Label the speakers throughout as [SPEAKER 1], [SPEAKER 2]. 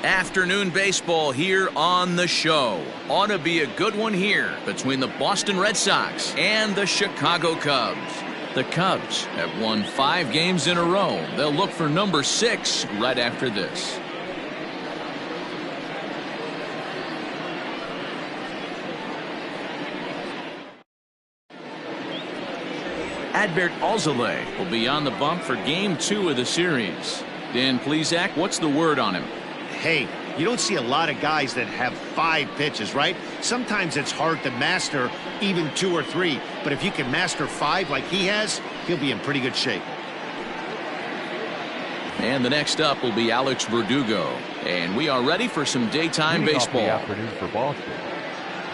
[SPEAKER 1] Afternoon baseball here on the show. Ought to be a good one here between the Boston Red Sox and the Chicago Cubs. The Cubs have won 5 games in a row. They'll look for number 6 right after this. Adbert Alzolay will be on the bump for Game 2 of the series. Dan Plesac, what's the word on him?
[SPEAKER 2] Hey, you don't see a lot of guys that have 5 pitches, right? Sometimes it's hard to master even 2 or 3, but if you can master 5 like he has, he'll be in pretty good shape.
[SPEAKER 1] And the next up will be Alex Verdugo, and we are ready for some daytime baseball.
[SPEAKER 3] Off the afternoon for Boston,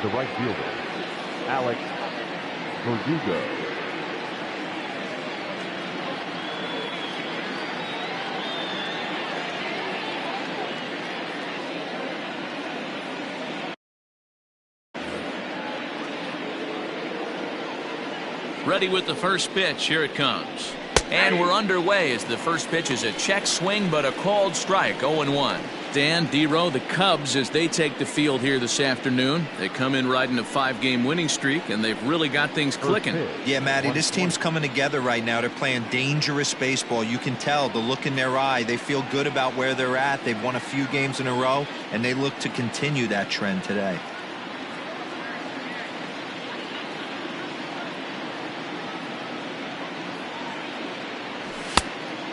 [SPEAKER 3] the right fielder, Alex Verdugo.
[SPEAKER 1] Ready with the first pitch. Here it comes. And we're underway as the first pitch is a check swing, but a called strike. 0-1. Dan, D-Row, the Cubs, as they take the field here this afternoon. They come in riding a 5-game winning streak, and they've really got things clicking.
[SPEAKER 4] Yeah, Matty, this team's coming together right now. They're playing dangerous baseball. You can tell the look in their eye. They feel good about where they're at. They've won a few games in a row, and they look to continue that trend today.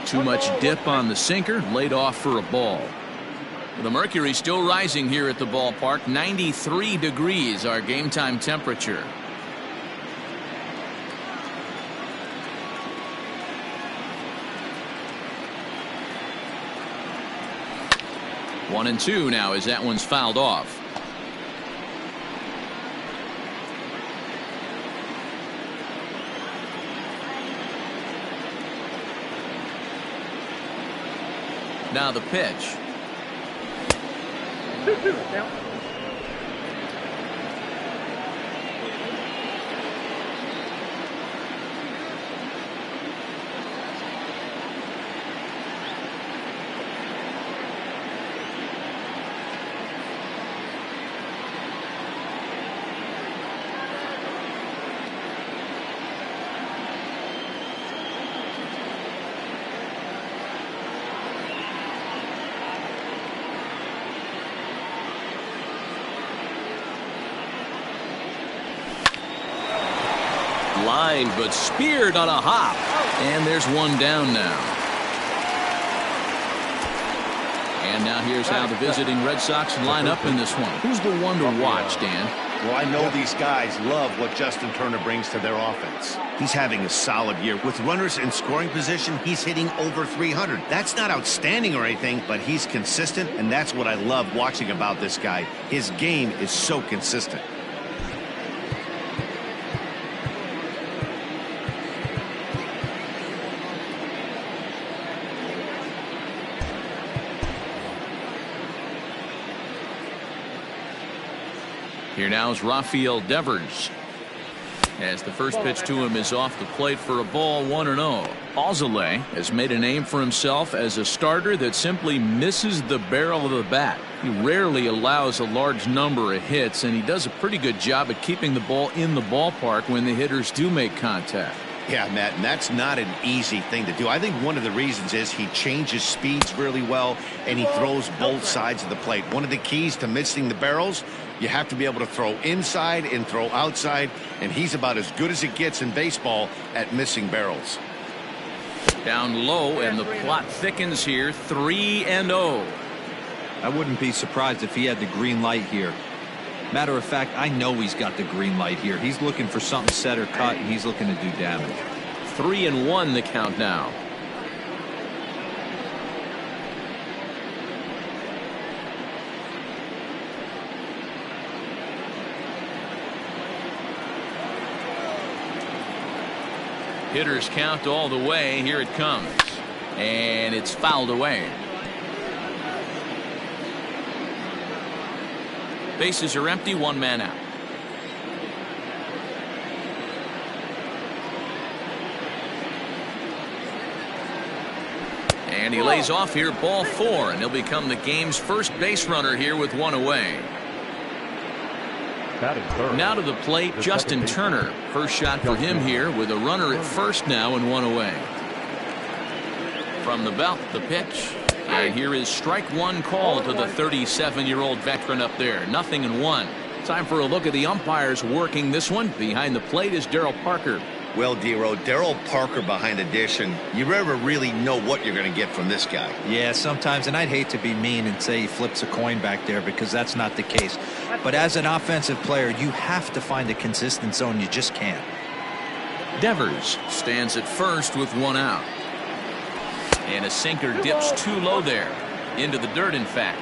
[SPEAKER 1] Too much dip on the sinker, laid off for a ball. The mercury still rising here at the ballpark. 93 degrees, our game time temperature. One and two now as that one's fouled off. Now the pitch. Line, but speared on a hop, and there's one down now. And now here's how the visiting Red Sox line up in this one. Who's the one to watch, Dan?
[SPEAKER 2] Well, I know these guys love what Justin Turner brings to their offense. He's having a solid year. With runners in scoring position, he's hitting over 300. That's not outstanding or anything, but he's consistent, and that's what I love watching about this guy. His game is so consistent.
[SPEAKER 1] Here now is Rafael Devers, as the first pitch to him is off the plate for a ball. 1-0. Alzolay has made a name for himself as a starter that simply misses the barrel of the bat. He rarely allows a large number of hits, and he does a pretty good job at keeping the ball in the ballpark when the hitters do make contact.
[SPEAKER 2] Yeah, Matt, and that's not an easy thing to do. I think one of the reasons is he changes speeds really well, and he throws both sides of the plate. One of the keys to missing the barrels, you have to be able to throw inside and throw outside, and he's about as good as it gets in baseball at missing barrels.
[SPEAKER 1] Down low, and the plot thickens here. 3-0.
[SPEAKER 4] I wouldn't be surprised if he had the green light here. Matter of fact, I know he's got the green light here. He's looking for something set or cut, and he's looking to do damage.
[SPEAKER 1] 3-1 the count now. Hitters count all the way. Here it comes, and it's fouled away. Bases are empty, 1 man out. And he lays off here, ball 4, and he'll become the game's first base runner here with 1 away. Now to the plate, Justin Turner. First shot for him here with a runner at first now and 1 away. From the belt, the pitch. And here is strike 1 call to the 37-year-old veteran up there. 0-1. Time for a look at the umpires working this one. Behind the plate is Darryl Parker.
[SPEAKER 2] Well, Dero, Darryl Parker behind the dish, and you never really know what you're going to get from this guy.
[SPEAKER 4] Yeah, sometimes, and I'd hate to be mean and say he flips a coin back there because that's not the case. But as an offensive player, you have to find a consistent zone. You just can't.
[SPEAKER 1] Devers stands at first with 1 out. And a sinker dips too low there. Into the dirt, in fact.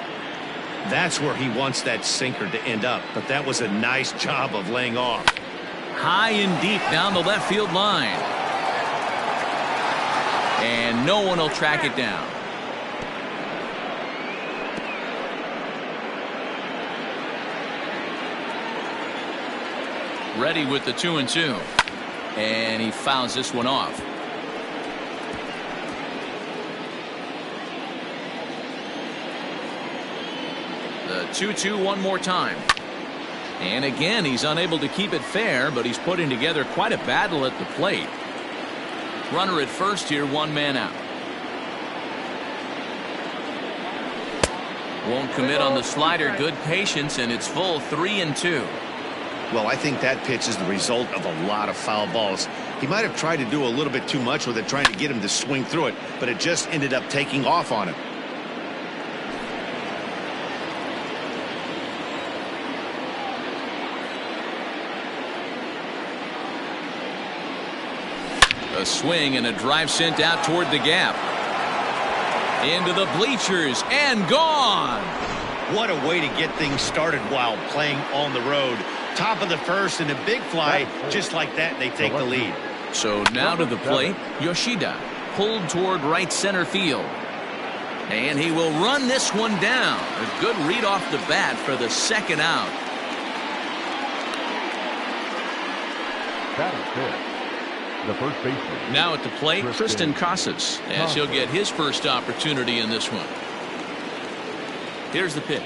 [SPEAKER 2] That's where he wants that sinker to end up, but that was a nice job of laying off.
[SPEAKER 1] High and deep down the left field line. And no one will track it down. Ready with the 2-2. And he fouls this one off. The 2-2 one more time. And again, he's unable to keep it fair, but he's putting together quite a battle at the plate. Runner at first here, 1 man out. Won't commit on the slider. Good patience, and it's full 3-2.
[SPEAKER 2] Well, I think that pitch is the result of a lot of foul balls. He might have tried to do a little bit too much with it, trying to get him to swing through it, but it just ended up taking off on him.
[SPEAKER 1] A swing and a drive sent out toward the gap. Into the bleachers and gone.
[SPEAKER 2] What a way to get things started while playing on the road. Top of the first and a big fly. Just like that, they take the lead.
[SPEAKER 1] So now to the plate, Yoshida pulled toward right center field. And he will run this one down. A good read off the bat for the 2nd out.
[SPEAKER 3] Batting fifth, the first baseman.
[SPEAKER 1] Now at the plate, Tristan Casas, as he'll get his first opportunity in this one. Here's the pitch.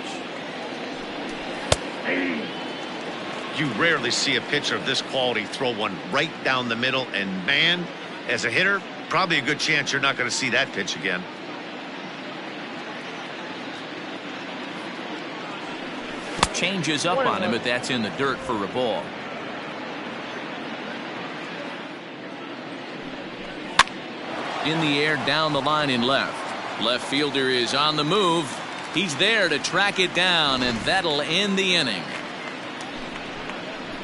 [SPEAKER 2] You rarely see a pitcher of this quality throw one right down the middle, and man, as a hitter, probably a good chance you're not going to see that pitch again.
[SPEAKER 1] Changes up on him, but that's in the dirt for a ball. In the air, down the line in left. Left fielder is on the move. He's there to track it down, and that'll end the inning.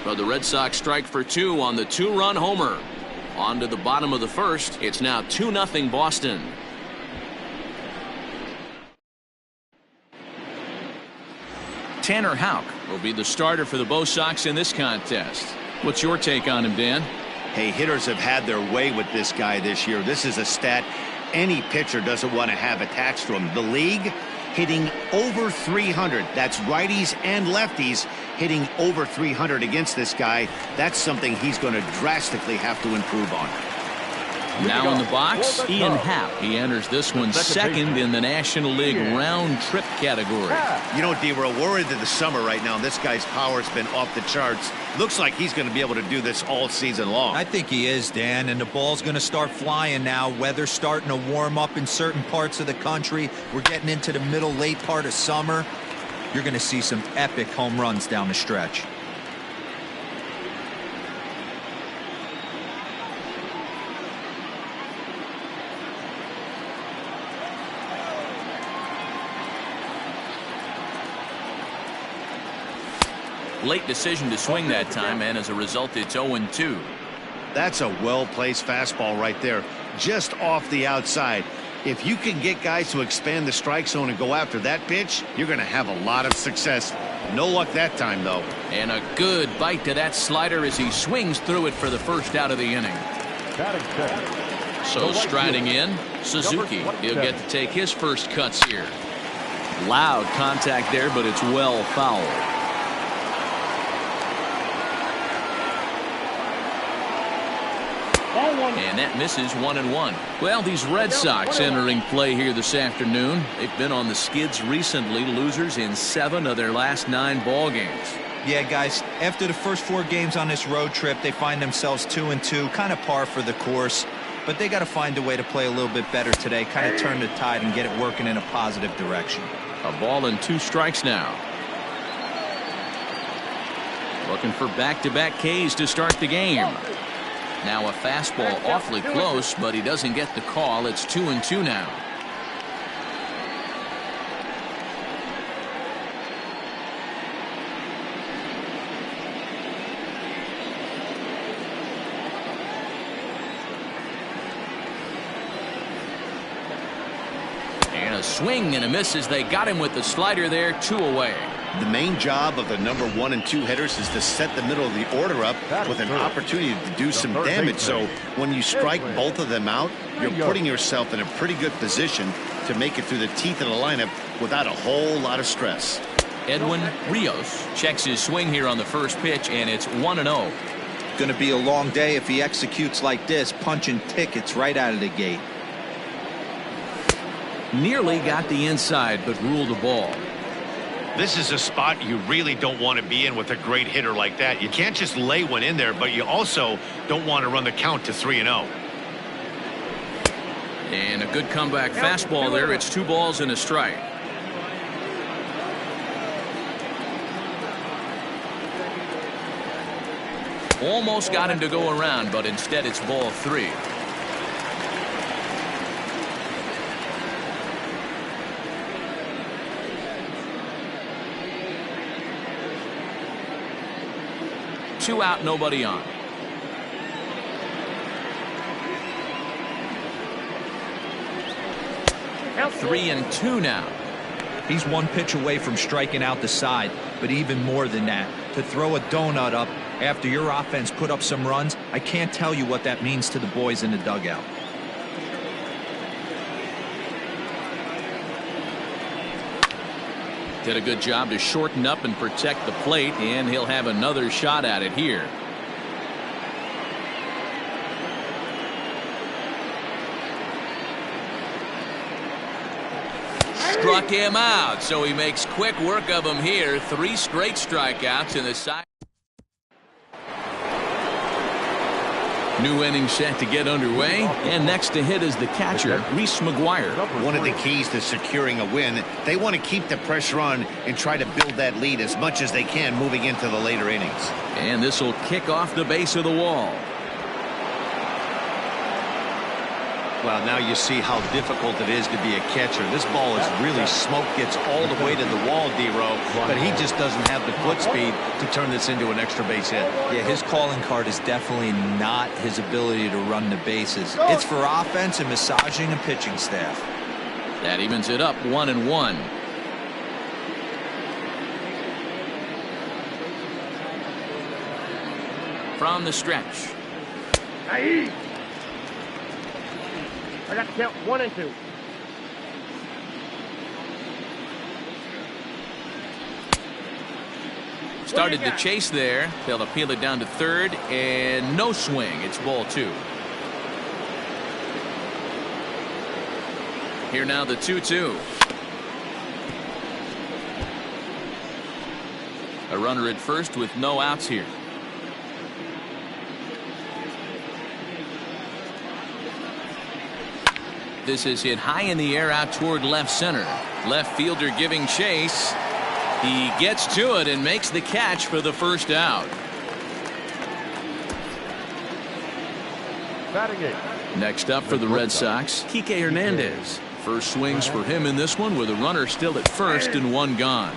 [SPEAKER 1] But the Red Sox strike for 2 on the 2-run homer. On to the bottom of the first. It's now 2-0 Boston. Tanner Houck will be the starter for the Bo Sox in this contest. What's your take on him, Dan?
[SPEAKER 2] Hey, hitters have had their way with this guy this year. This is a stat any pitcher doesn't want to have attached to him. The league hitting over 300. That's righties and lefties hitting over 300 against this guy. That's something he's going to drastically have to improve on.
[SPEAKER 1] Now in the box, Ian Happ. He enters this one second in the National League round trip category.
[SPEAKER 2] You know, D, we're worried that the summer right now, this guy's power's been off the charts. Looks like he's going to be able to do this all season long.
[SPEAKER 4] I think he is, Dan, and the ball's going to start flying now. Weather's starting to warm up in certain parts of the country. We're getting into the middle, late part of summer. You're going to see some epic home runs down the stretch.
[SPEAKER 1] Late decision to swing that time, and as a result, it's 0-2.
[SPEAKER 2] That's a well-placed fastball right there, just off the outside. If you can get guys to expand the strike zone and go after that pitch, you're going to have a lot of success. No luck that time, though.
[SPEAKER 1] And a good bite to that slider as he swings through it for the first out of the inning. So striding in, Suzuki. He'll get to take his first cuts here. Loud contact there, but it's well fouled. And that misses 1-1. Well, these Red Sox entering play here this afternoon. They've been on the skids recently, losers in 7 of their last 9 ball games.
[SPEAKER 4] Yeah, guys, after the first 4 games on this road trip, they find themselves 2-2, kind of par for the course. But they got to find a way to play a little bit better today, kind of turn the tide and get it working in a positive direction.
[SPEAKER 1] A ball and 2 strikes now. Looking for back-to-back Ks to start the game. Now a fastball awfully close, but he doesn't get the call. It's 2-2 now. And a swing and a miss as they got him with the slider there, 2 away.
[SPEAKER 2] The main job of the number 1 and 2 hitters is to set the middle of the order up with an opportunity to do some damage. So when you strike both of them out, you're putting yourself in a pretty good position to make it through the teeth of the lineup without a whole lot of stress.
[SPEAKER 1] Edwin Rios checks his swing here on the first pitch, and it's 1-0.
[SPEAKER 4] Going to be a long day if he executes like this, punching tickets right out of the gate.
[SPEAKER 1] Nearly got the inside, but ruled a ball.
[SPEAKER 5] This is a spot you really don't want to be in with a great hitter like that. You can't just lay one in there, but you also don't want to run the count to 3-0.
[SPEAKER 1] And a good comeback fastball there. It's 2 balls and a strike. Almost got him to go around, but instead it's ball 3. Two out, nobody on. Now 3-2 now.
[SPEAKER 4] He's 1 pitch away from striking out the side, but even more than that, to throw a donut up after your offense put up some runs, I can't tell you what that means to the boys in the dugout.
[SPEAKER 1] Did a good job to shorten up and protect the plate, and he'll have another shot at it here. Struck him out, so he makes quick work of him here. 3 straight strikeouts in the side. New inning set to get underway, and next to hit is the catcher, Reese McGuire.
[SPEAKER 2] One of the keys to securing a win, they want to keep the pressure on and try to build that lead as much as they can moving into the later innings.
[SPEAKER 1] And this will kick off the base of the wall.
[SPEAKER 2] Well, now you see how difficult it is to be a catcher. This ball is really smoke, gets all the way to the wall, D-Row, but he just doesn't have the foot speed to turn this into an extra base hit.
[SPEAKER 4] Yeah, his calling card is definitely not his ability to run the bases. It's for offense and massaging and pitching staff.
[SPEAKER 1] That evens it up 1-1. From the stretch.
[SPEAKER 6] I got to count 1 and 2.
[SPEAKER 1] Started the chase there. They'll appeal it down to third, and no swing. It's ball 2. Here now the 2-2. A runner at first with no outs here. This is hit high in the air out toward left center. Left fielder giving chase. He gets to it and makes the catch for the first out. Next up for the Red Sox, Kike Hernandez. First swings for him in this one with a runner still at first and 1 gone.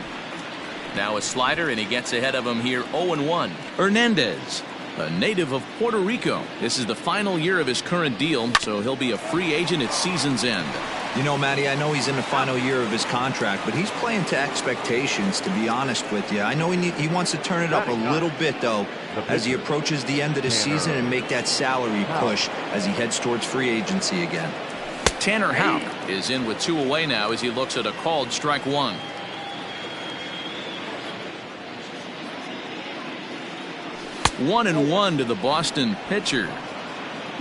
[SPEAKER 1] Now a slider, and he gets ahead of him here 0-1. Hernandez, a native of Puerto Rico. This is the final year of his current deal, so he'll be a free agent at season's end.
[SPEAKER 4] You know, Matty, I know he's in the final year of his contract, but he's playing to expectations, to be honest with you. I know he wants to turn it up a little bit, though, as he approaches the end of the season and make that salary push as he heads towards free agency again.
[SPEAKER 1] Tanner Houck is in with 2 away now as he looks at a called strike 1. One and 1 to the Boston pitcher.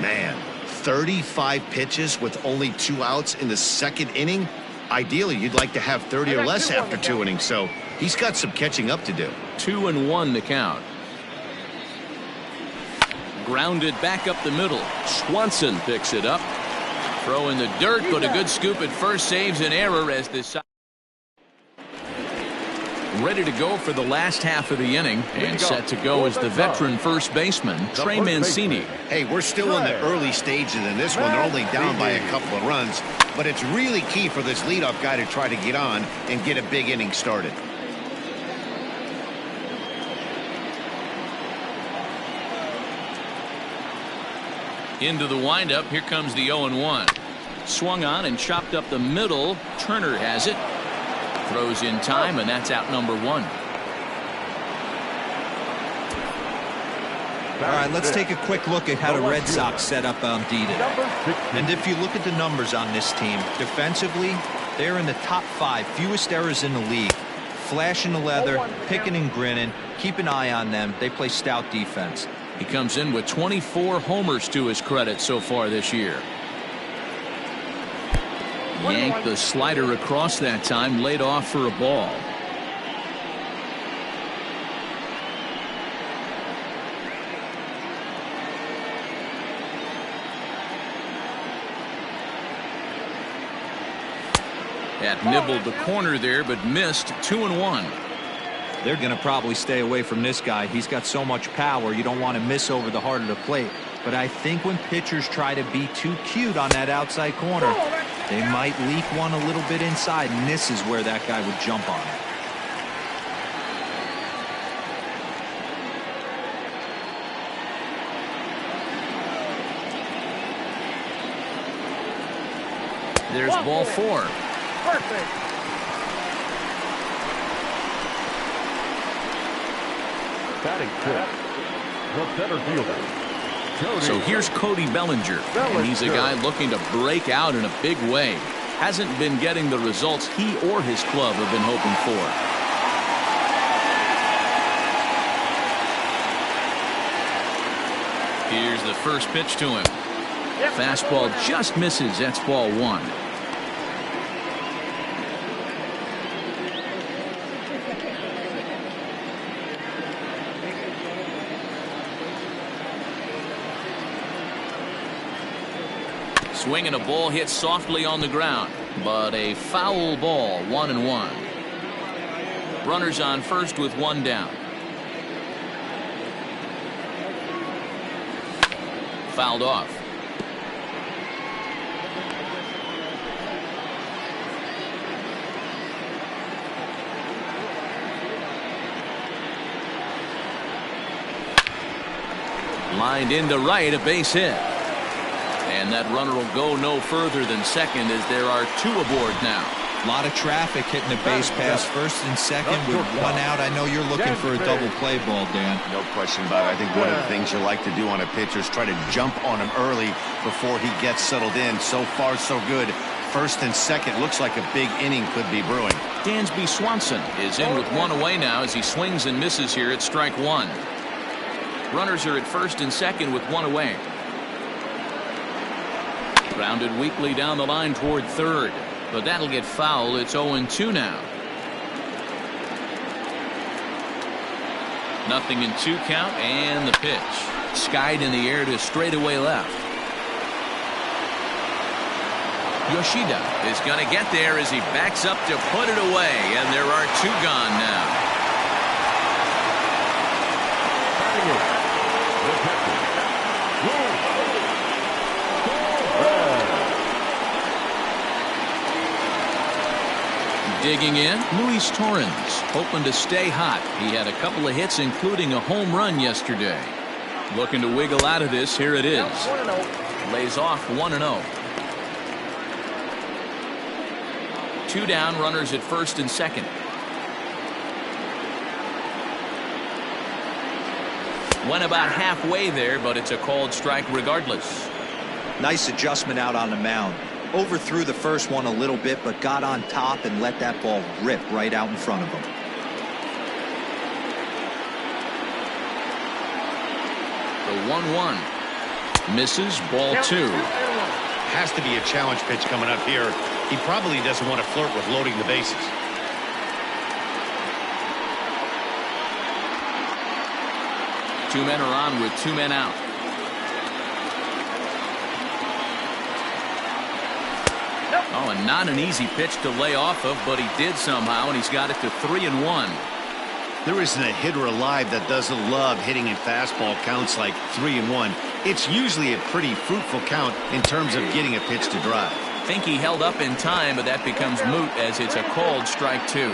[SPEAKER 2] Man, 35 pitches with only 2 outs in the second inning. Ideally, you'd like to have 30 or less after 2 innings, so he's got some catching up to do.
[SPEAKER 1] 2-1 to count. Grounded back up the middle. Swanson picks it up. Throw in the dirt, but a good scoop at first saves an error as this. Ready to go for the last half of the inning, and set to go is the veteran first baseman, Trey Mancini.
[SPEAKER 2] Hey, we're still in the early stages in this one. They're only down by a couple of runs, but it's really key for this leadoff guy to try to get on and get a big inning started.
[SPEAKER 1] Into the windup, here comes the 0-1. Swung on and chopped up the middle. Turner has it. Throws in time, and that's out number 1.
[SPEAKER 4] All right, let's take a quick look at how the Red Sox set up on D today. And if you look at the numbers on this team, defensively, they're in the top 5, fewest errors in the league. Flashing the leather, picking and grinning, keep an eye on them. They play stout defense.
[SPEAKER 1] He comes in with 24 homers to his credit so far this year. Yanked the slider across that time, laid off for a ball. That nibbled the corner there, but missed. 2-1.
[SPEAKER 4] They're going to probably stay away from this guy. He's got so much power, you don't want to miss over the heart of the plate. But I think when pitchers try to be too cute on that outside corner, they might leak one a little bit inside, and this is where that guy would jump on it.
[SPEAKER 1] There's ball 4.
[SPEAKER 6] Perfect.
[SPEAKER 3] Batting fifth, the center fielder.
[SPEAKER 1] So here's Cody Bellinger, and he's a guy looking to break out in a big way. Hasn't been getting the results he or his club have been hoping for. Here's the first pitch to him. Fastball just misses. That's ball 1. Swinging a ball hit softly on the ground, but a foul ball. 1-1. Runners on first with 1 down. Fouled off. Lined into right, a base hit. And that runner will go no further than second as there are 2 aboard now.
[SPEAKER 4] A lot of traffic hitting the base pass first and second with 1 out. I know you're looking for a double play ball, Dan.
[SPEAKER 2] No question about it. I think one of the things you like to do on a pitcher is try to jump on him early before he gets settled in. So far, so good. First and second, looks like a big inning could be brewing.
[SPEAKER 1] Dansby Swanson is in with 1 away now as he swings and misses here at strike 1. Runners are at first and second with 1 away. Grounded weakly down the line toward third, but that'll get foul. It's 0-2 now. Nothing in 2 count, and the pitch skied in the air to straightaway left. Yoshida is going to get there as he backs up to put it away, and there are 2 gone now. Digging in, Luis Torrens, hoping to stay hot. He had a couple of hits, including a home run yesterday. Looking to wiggle out of this. Here it is. Lays off 1-0. 2 down, runners at first and second. Went about halfway there, but it's a called strike regardless.
[SPEAKER 4] Nice adjustment out on the mound. Overthrew the first one a little bit, but got on top and let that ball rip right out in front of him. The 1-1.
[SPEAKER 1] Misses, ball 2.
[SPEAKER 5] Has to be a challenge pitch coming up here. He probably doesn't want to flirt with loading the bases.
[SPEAKER 1] Two men are on with 2 men out. Oh, and not an easy pitch to lay off of, but he did somehow, and he's got it to 3-1.
[SPEAKER 2] There isn't a hitter alive that doesn't love hitting in fastball counts like 3-1. It's usually a pretty fruitful count in terms of getting a pitch to drive.
[SPEAKER 1] Think he held up in time, but that becomes moot as it's a called strike 2.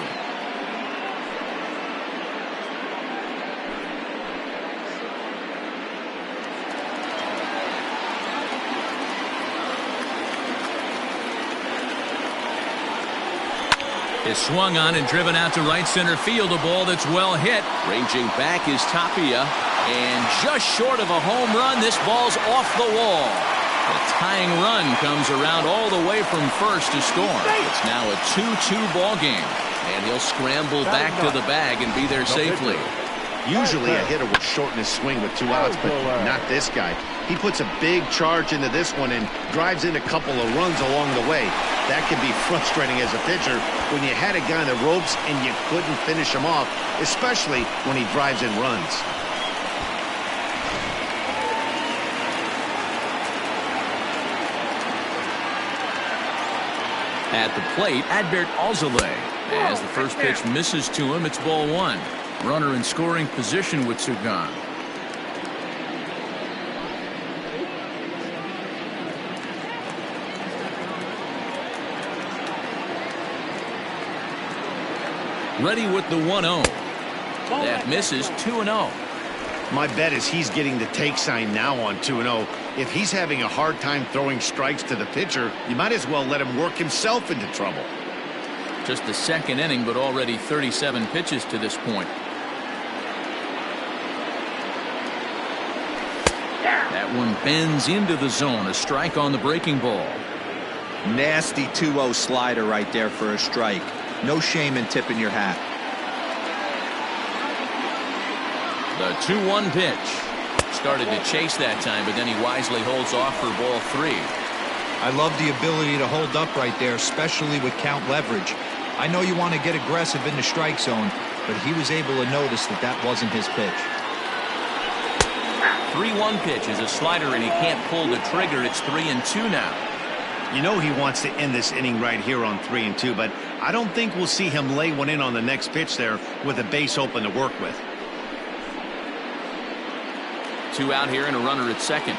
[SPEAKER 1] Is swung on and driven out to right center field. A ball that's well hit. Ranging back is Tapia, and just short of a home run, this ball's off the wall. The tying run comes around all the way from first to score. It's now a 2-2 ball game, and he'll scramble back to the bag and be there safely.
[SPEAKER 2] Usually a hitter will shorten his swing with 2 outs, but not this guy. He puts a big charge into this one and drives in a couple of runs along the way. That can be frustrating as a pitcher when you had a guy on the ropes and you couldn't finish him off, especially when he drives in runs.
[SPEAKER 1] At the plate, Adbert Alzolay. As the first pitch misses to him, it's ball 1. Runner in scoring position with 2 gone. Ready with the 1-0. That misses. 2-0.
[SPEAKER 2] My bet is he's getting the take sign now on 2-0. If he's having a hard time throwing strikes to the pitcher, you might as well let him work himself into trouble.
[SPEAKER 1] Just the second inning, but already 37 pitches to this point. That one bends into the zone. A strike on the breaking ball.
[SPEAKER 4] Nasty 2-0 slider right there for a strike. No shame in tipping your hat.
[SPEAKER 1] The 2-1 pitch. Started to chase that time, but then he wisely holds off for ball 3.
[SPEAKER 4] I love the ability to hold up right there, especially with count leverage. I know you want to get aggressive in the strike zone, but he was able to notice that that wasn't his pitch.
[SPEAKER 1] 3-1 pitch is a slider, and he can't pull the trigger. It's 3-2 now.
[SPEAKER 2] You know he wants to end this inning right here on 3-2, but I don't think we'll see him lay one in on the next pitch there with a base open to work with.
[SPEAKER 1] 2 out here and a runner at second.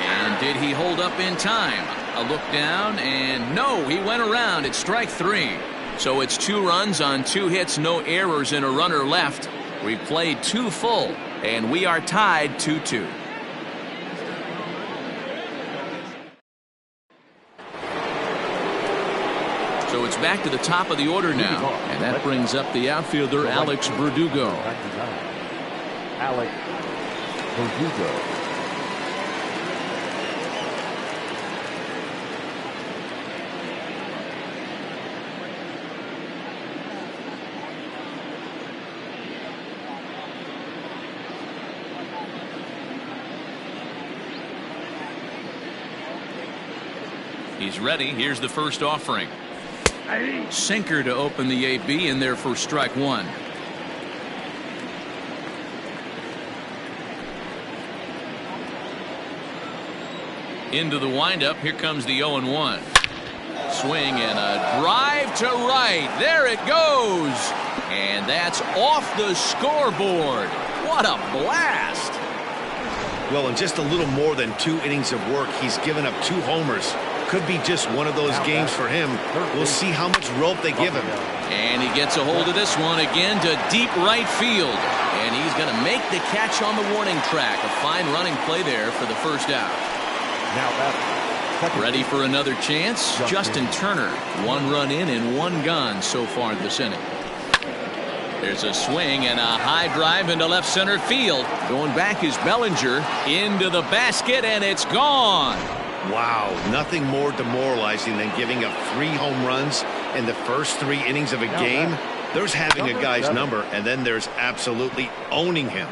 [SPEAKER 1] And did he hold up in time? A look down, and no, he went around. It's strike 3. So it's 2 runs on 2 hits, no errors, and a runner left. We played 2 full, and we are tied 2-2. So it's back to the top of the order now, and that brings up the outfielder Alex Verdugo.
[SPEAKER 3] Alex Verdugo.
[SPEAKER 1] He's ready. Here's the first offering. Sinker to open the AB, and there for strike 1. Into the windup. Here comes the 0-1. Swing and a drive to right. There it goes. And that's off the scoreboard. What a blast.
[SPEAKER 2] Well, in just a little more than 2 innings of work, he's given up 2 homers. Could be just one of those games for him. We'll see how much rope they give him.
[SPEAKER 1] And he gets a hold of this one again to deep right field. And he's going to make the catch on the warning track. A fine running play there for the first out.
[SPEAKER 3] Now
[SPEAKER 1] ready for another chance. Justin Turner. 1 run in and 1 gone so far this inning. There's a swing and a high drive into left center field. Going back is Bellinger into the basket, and it's gone.
[SPEAKER 2] Wow, nothing more demoralizing than giving up 3 home runs in the first 3 innings of a game. There's having a guy's number, and then there's absolutely owning him.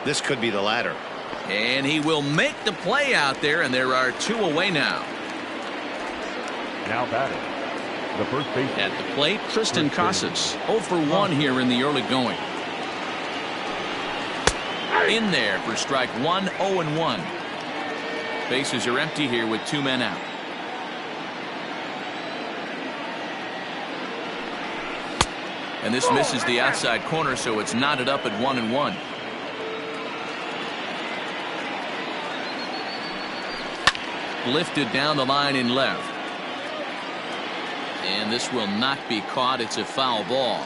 [SPEAKER 2] This could be the latter.
[SPEAKER 1] And he will make the play out there, and there are 2 away now.
[SPEAKER 3] Now batting, the first baseman.
[SPEAKER 1] At the plate, Tristan Casas. 0 for 1 here in the early going. In there for strike 1, 0-1. Bases are empty here with 2 men out. And this misses the outside corner, so it's knotted up at 1-1. Lifted down the line in left. And this will not be caught. It's a foul ball.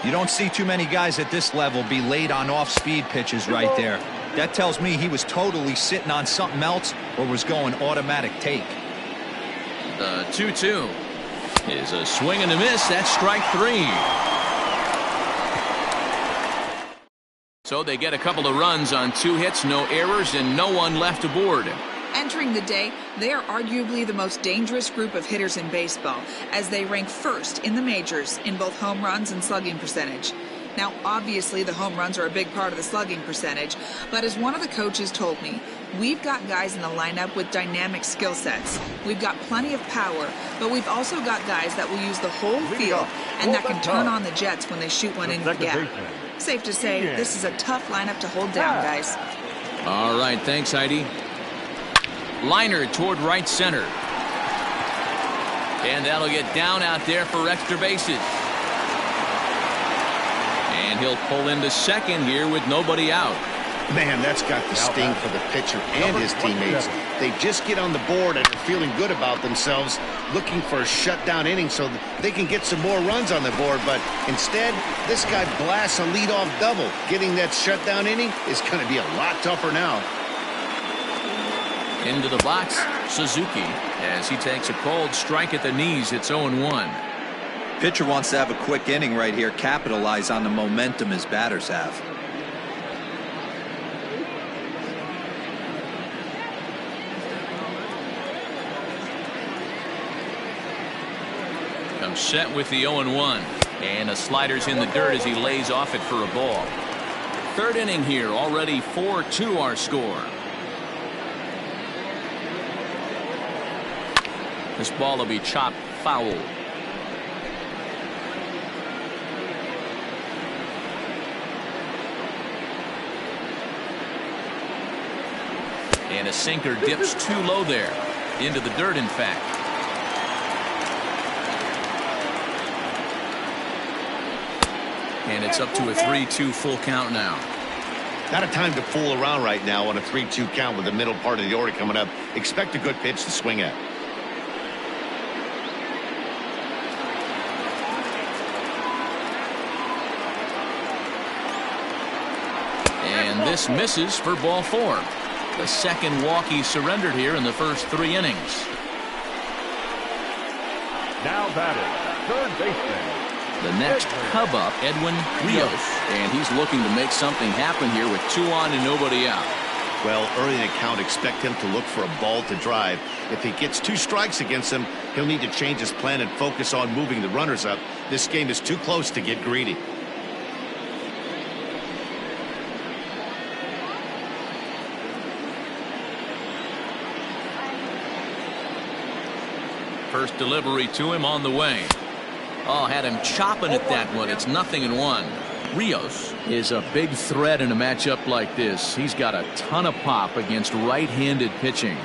[SPEAKER 4] You don't see too many guys at this level be late on off-speed pitches right there. That tells me he was totally sitting on something else or was going automatic take.
[SPEAKER 1] The 2-2 is a swing and a miss. That's strike 3. So they get a couple of runs on 2 hits, no errors, and no one left aboard.
[SPEAKER 7] Entering the day, they are arguably the most dangerous group of hitters in baseball, as they rank first in the majors in both home runs and slugging percentage. Now, obviously, the home runs are a big part of the slugging percentage, but as one of the coaches told me, we've got guys in the lineup with dynamic skill sets. We've got plenty of power, but we've also got guys that will use the whole field and that can turn on the jets when they shoot one into the gap. Safe to say, this is a tough lineup to hold down, guys.
[SPEAKER 1] All right, thanks, Heidi. Liner toward right center. And that'll get down out there for extra bases. And he'll pull into second here with nobody out.
[SPEAKER 2] Man, that's got the sting for the pitcher and his teammates. They just get on the board and are feeling good about themselves, looking for a shutdown inning so that they can get some more runs on the board. But instead, this guy blasts a leadoff double. Getting that shutdown inning is going to be a lot tougher now.
[SPEAKER 1] Into the box, Suzuki, as he takes a cold strike at the knees. It's 0-1.
[SPEAKER 4] Pitcher wants to have a quick inning right here, capitalize on the momentum his batters have.
[SPEAKER 1] Comes set with the 0-1. And a slider's in the dirt as he lays off it for a ball. 3rd inning here, already 4-2 our score. This ball will be chopped foul. And a sinker dips too low there. Into the dirt, in fact. And it's up to a 3-2 full count now.
[SPEAKER 2] Not a time to fool around right now on a 3-2 count with the middle part of the order coming up. Expect a good pitch to swing at.
[SPEAKER 1] And this misses for ball 4. The second walk he surrendered here in the first 3 innings.
[SPEAKER 3] Now batting, third baseman.
[SPEAKER 1] The next Cub up, Edwin Rios. And he's looking to make something happen here with 2 on and nobody out.
[SPEAKER 2] Well, early in the count, expect him to look for a ball to drive. If he gets 2 strikes against him, he'll need to change his plan and focus on moving the runners up. This game is too close to get greedy.
[SPEAKER 1] First delivery to him on the way. Oh, had him chopping at that one. It's 0-1. Rios is a big threat in a matchup like this. He's got a ton of pop against right-handed pitching.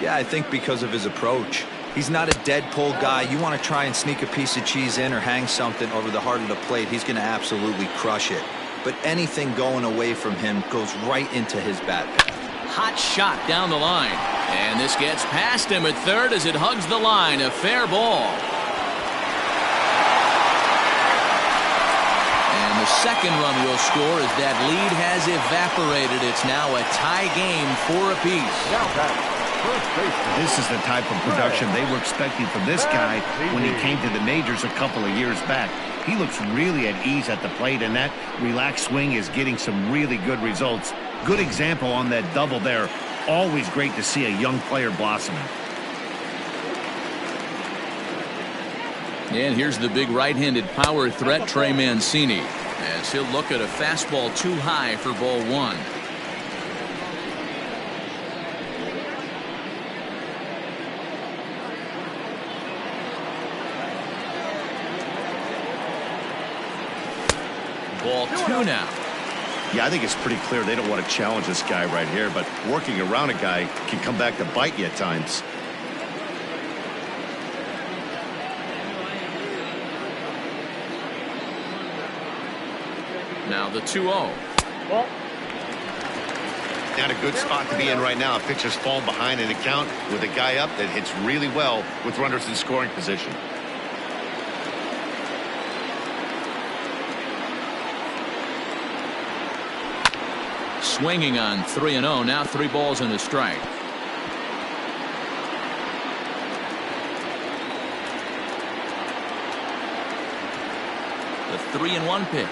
[SPEAKER 4] Yeah, I think because of his approach. He's not a dead pull guy. You want to try and sneak a piece of cheese in or hang something over the heart of the plate, he's going to absolutely crush it. But anything going away from him goes right into his bat path.
[SPEAKER 1] Hot shot down the line. And this gets past him at third as it hugs the line. A fair ball. And the second run will score as that lead has evaporated. It's now a tie game, 4 apiece.
[SPEAKER 2] This is the type of production they were expecting from this guy when he came to the majors a couple of years back. He looks really at ease at the plate, and that relaxed swing is getting some really good results. Good example on that double there. Always great to see a young player blossoming.
[SPEAKER 1] And here's the big right-handed power threat, Trey Mancini, as he'll look at a fastball too high for ball one. Ball two now.
[SPEAKER 2] Yeah, I think it's pretty clear they don't want to challenge this guy right here, but working around a guy can come back to bite you at times.
[SPEAKER 1] Now the 2-0.
[SPEAKER 2] Not a good spot to be in right now. Pitcher's falling behind in the count with a guy up that hits really well with runners in scoring position.
[SPEAKER 1] Swinging on 3-0. Now 3 balls and a strike. The 3-1 pitch.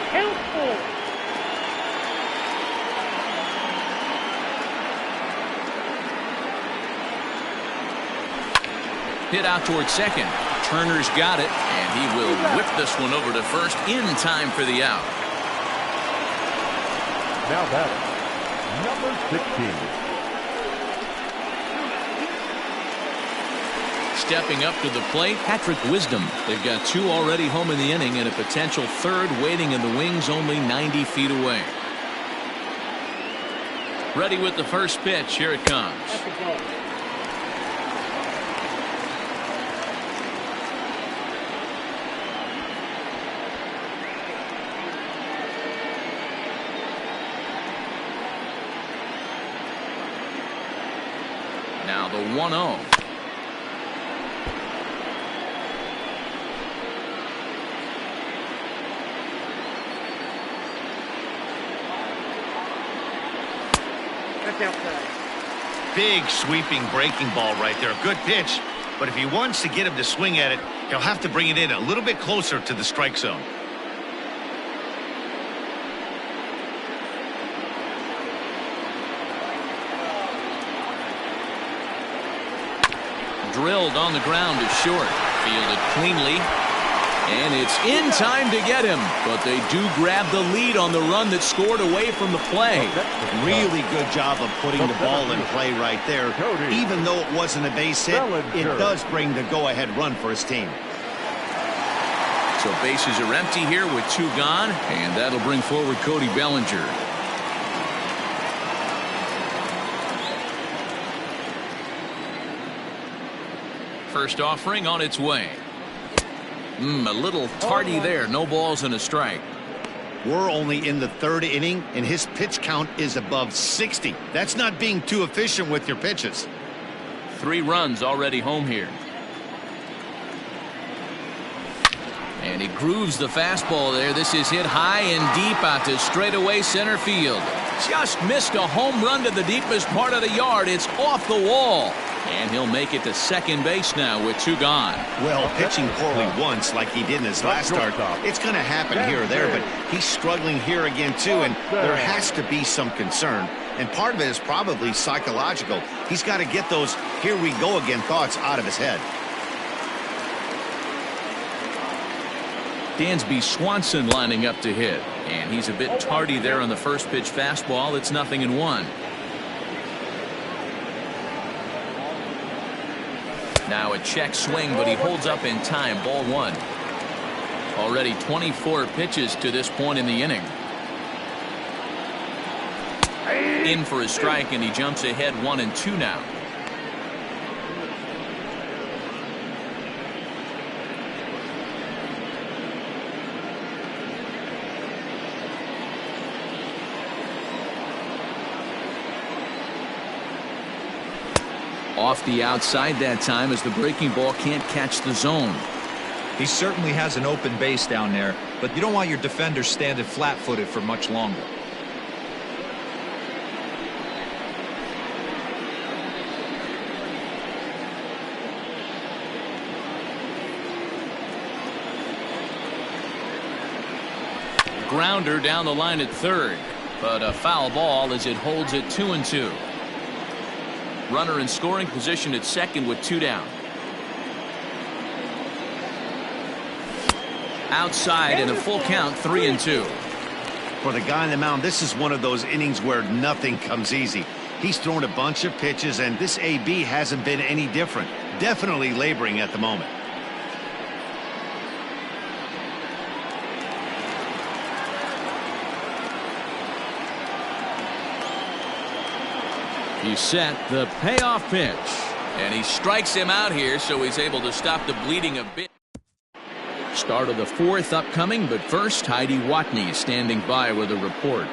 [SPEAKER 6] Helpful.
[SPEAKER 1] Hit out towards second. Turner's got it, and he will whip this one over to first in time for the out.
[SPEAKER 3] Now batting, number 16.
[SPEAKER 1] Stepping up to the plate, Patrick Wisdom. They've got 2 already home in the inning and a potential third waiting in the wings only 90 feet away. Ready with the first pitch. Here it comes. Now the 1-0.
[SPEAKER 5] Big sweeping breaking ball right there. Good pitch. But if he wants to get him to swing at it, he'll have to bring it in a little bit closer to the strike zone.
[SPEAKER 1] Drilled on the ground to short. Fielded cleanly. And it's in time to get him. But they do grab the lead on the run that scored away from the play.
[SPEAKER 2] Really good job of putting the ball in play right there. Even though it wasn't a base hit, it does bring the go-ahead run for his team.
[SPEAKER 1] So bases are empty here with 2 gone. And that'll bring forward Cody Bellinger. First offering on its way. A little tardy there. No balls and a strike.
[SPEAKER 2] We're only in the 3rd inning, and his pitch count is above 60. That's not being too efficient with your pitches.
[SPEAKER 1] 3 runs already home here. And he grooves the fastball there. This is hit high and deep out to straightaway center field. Just missed a home run to the deepest part of the yard. It's off the wall. And he'll make it to second base now with 2 gone.
[SPEAKER 2] Well, pitching poorly once like he did in his last start, it's going to happen here or there, but he's struggling here again too, and there has to be some concern. And part of it is probably psychological. He's got to get those here we go again thoughts out of his head.
[SPEAKER 1] Dansby Swanson lining up to hit. And he's a bit tardy there on the first pitch fastball. It's 0-1. Now a check swing, but he holds up in time. Ball 1. Already 24 pitches to this point in the inning. In for a strike, and he jumps ahead 1-2 now. Off the outside that time as the breaking ball can't catch the zone.
[SPEAKER 4] He certainly has an open base down there, but you don't want your defender standing flat-footed for much longer.
[SPEAKER 1] Grounder down the line at third, but a foul ball as it holds it 2-2. Runner in scoring position at second with 2 down. Outside and a full count, 3-2.
[SPEAKER 2] For the guy on the mound, this is one of those innings where nothing comes easy. He's thrown a bunch of pitches, and this AB hasn't been any different. Definitely laboring at the moment.
[SPEAKER 1] He's set the payoff pitch. And he strikes him out here, so he's able to stop the bleeding a bit. Start of the fourth upcoming, but first, Heidi Watney standing by with a report.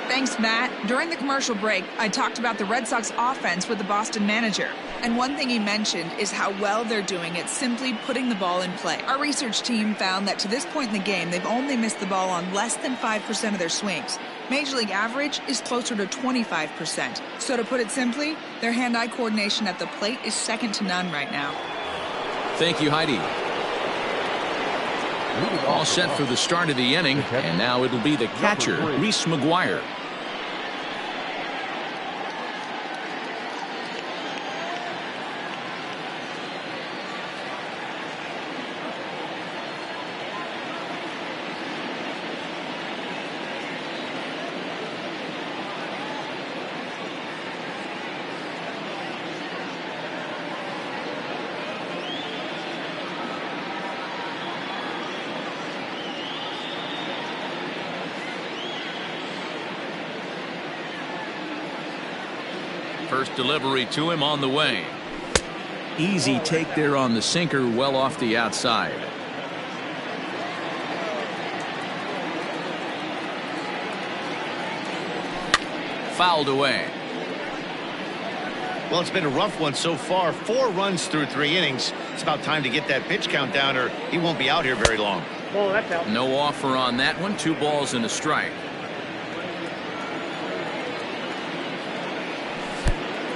[SPEAKER 7] Thanks, Matt. During the commercial break, I talked about the Red Sox offense with the Boston manager. And one thing he mentioned is how well they're doing at simply putting the ball in play. Our research team found that to this point in the game, they've only missed the ball on less than 5% of their swings. Major League average is closer to 25%. So to put it simply, their hand-eye coordination at the plate is second to none right now.
[SPEAKER 1] Thank you, Heidi. All set for the start of the inning, and now it'll be the catcher, Reese McGuire. First delivery to him on the way. Easy take there on the sinker, well off the outside. Fouled away.
[SPEAKER 2] Well, it's been a rough one so far. 4 runs through 3 innings. It's about time to get that pitch count down, or he won't be out here very long.
[SPEAKER 6] Oh, that's out.
[SPEAKER 1] No offer on that one. 2 balls and a strike.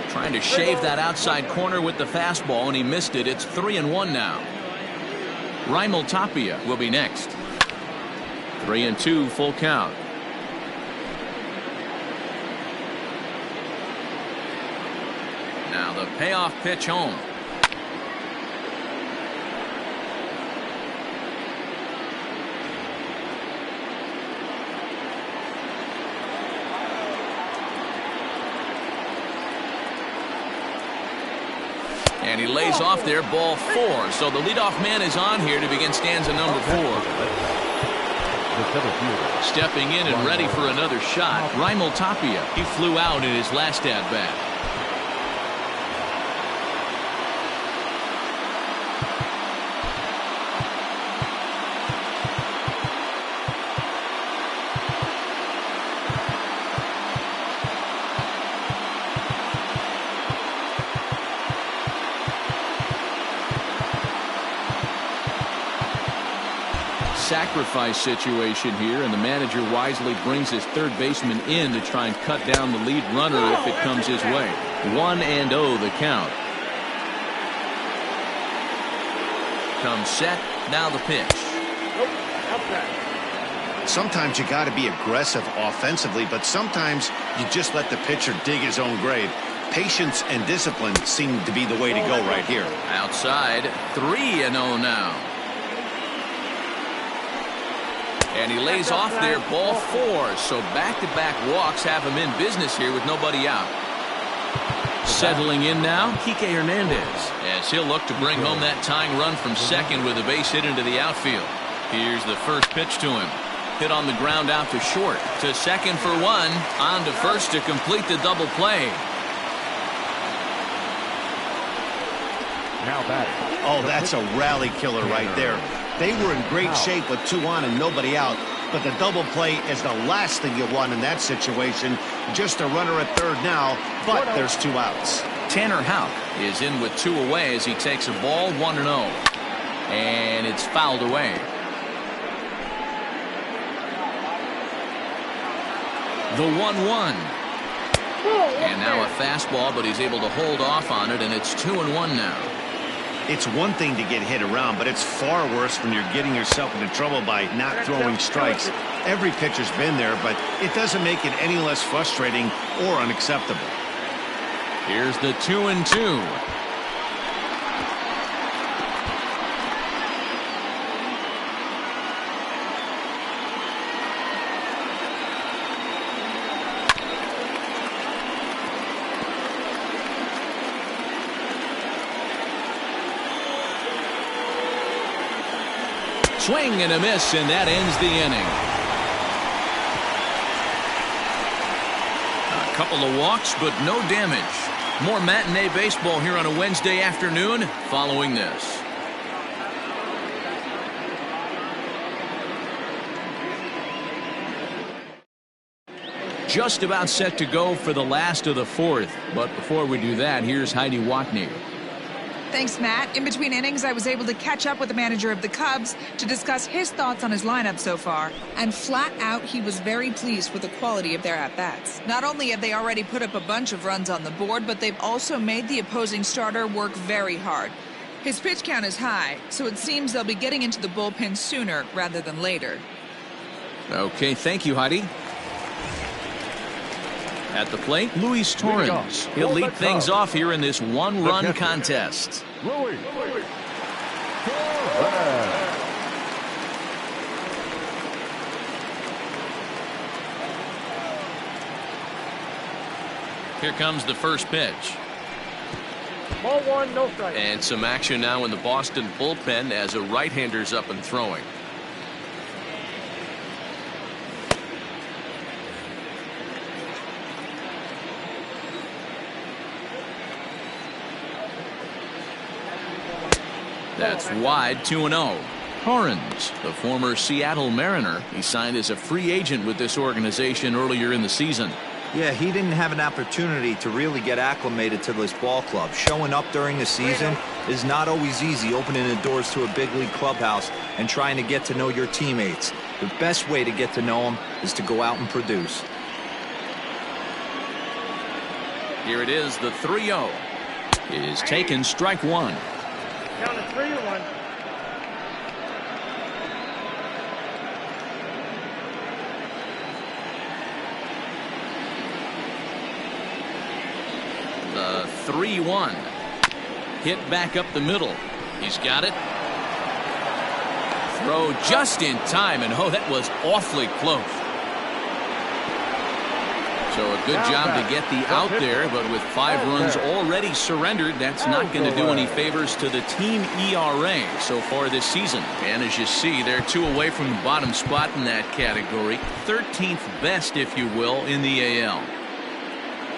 [SPEAKER 1] Trying to shave that outside corner with the fastball, and he missed it. It's 3-1 now. Raimel Tapia will be next. 3-2, full count. Now the payoff pitch home. And he lays off there, ball 4. So the leadoff man is on here to begin stanza number 4. Stepping in and ready for another shot, Raimel Tapia. He flew out in his last at-bat. Sacrifice situation here, and the manager wisely brings his third baseman in to try and cut down the lead runner if it comes his way. 1-0 the count. Comes set, now the pitch.
[SPEAKER 2] Sometimes you got to be aggressive offensively, but sometimes you just let the pitcher dig his own grave. Patience and discipline seem to be the way to go right here.
[SPEAKER 1] Outside, 3-0 now. And he lays off there, ball 4. So back-to-back walks have him in business here with nobody out. Settling in now, Kike Hernandez, as he'll look to bring home that tying run from second with a base hit into the outfield. Here's the first pitch to him. Hit on the ground out to short. To second for 1. On to first to complete the double play.
[SPEAKER 3] Now batting.
[SPEAKER 2] Oh, that's a rally killer right there. They were in great shape with 2 on and nobody out, but the double play is the last thing you want in that situation. Just a runner at third now, but there's 2 outs.
[SPEAKER 1] Tanner Houck is in with 2 away as he takes a ball, 1-0. And it's fouled away. The 1-1. And now a fastball, but he's able to hold off on it, and it's 2-1 now.
[SPEAKER 2] It's one thing to get hit around, but it's far worse when you're getting yourself into trouble by not throwing strikes. Every pitcher's been there, but it doesn't make it any less frustrating or unacceptable.
[SPEAKER 1] Here's the 2-2. Swing and a miss, and that ends the inning. A couple of walks, but no damage. More matinee baseball here on a Wednesday afternoon following this. Just about set to go for the last of the fourth. But before we do that, here's Heidi Watney.
[SPEAKER 7] Thanks, Matt. In between innings, I was able to catch up with the manager of the Cubs to discuss his thoughts on his lineup so far. And flat out, he was very pleased with the quality of their at-bats. Not only have they already put up a bunch of runs on the board, but they've also made the opposing starter work very hard. His pitch count is high, so it seems they'll be getting into the bullpen sooner rather than later.
[SPEAKER 1] Okay, thank you, Heidi. At the plate, Luis Torrens. He'll lead things off here in this one-run contest.
[SPEAKER 3] Luis Torrens.
[SPEAKER 1] Here comes the first pitch.
[SPEAKER 6] Ball one, no strike.
[SPEAKER 1] And some action now in the Boston bullpen as a right-hander's up and throwing. That's wide, 2-0. Torrens, the former Seattle Mariner, he signed as a free agent with this organization earlier in the season.
[SPEAKER 4] Yeah, he didn't have an opportunity to really get acclimated to this ball club. Showing up during the season is not always easy, opening the doors to a big league clubhouse and trying to get to know your teammates. The best way to get to know them is to go out and produce.
[SPEAKER 1] Here it is, the 3-0 is taken, strike one.
[SPEAKER 6] Count is 3-1.
[SPEAKER 1] The 3-1 hit back up the middle. He's got it. Throw just in time, and oh, that was awfully close. So a good job to get the out there, but with 5 runs already surrendered, that's not going to do any favors to the team ERA so far this season. And as you see, they're 2 away from the bottom spot in that category. 13th best, if you will, in the AL.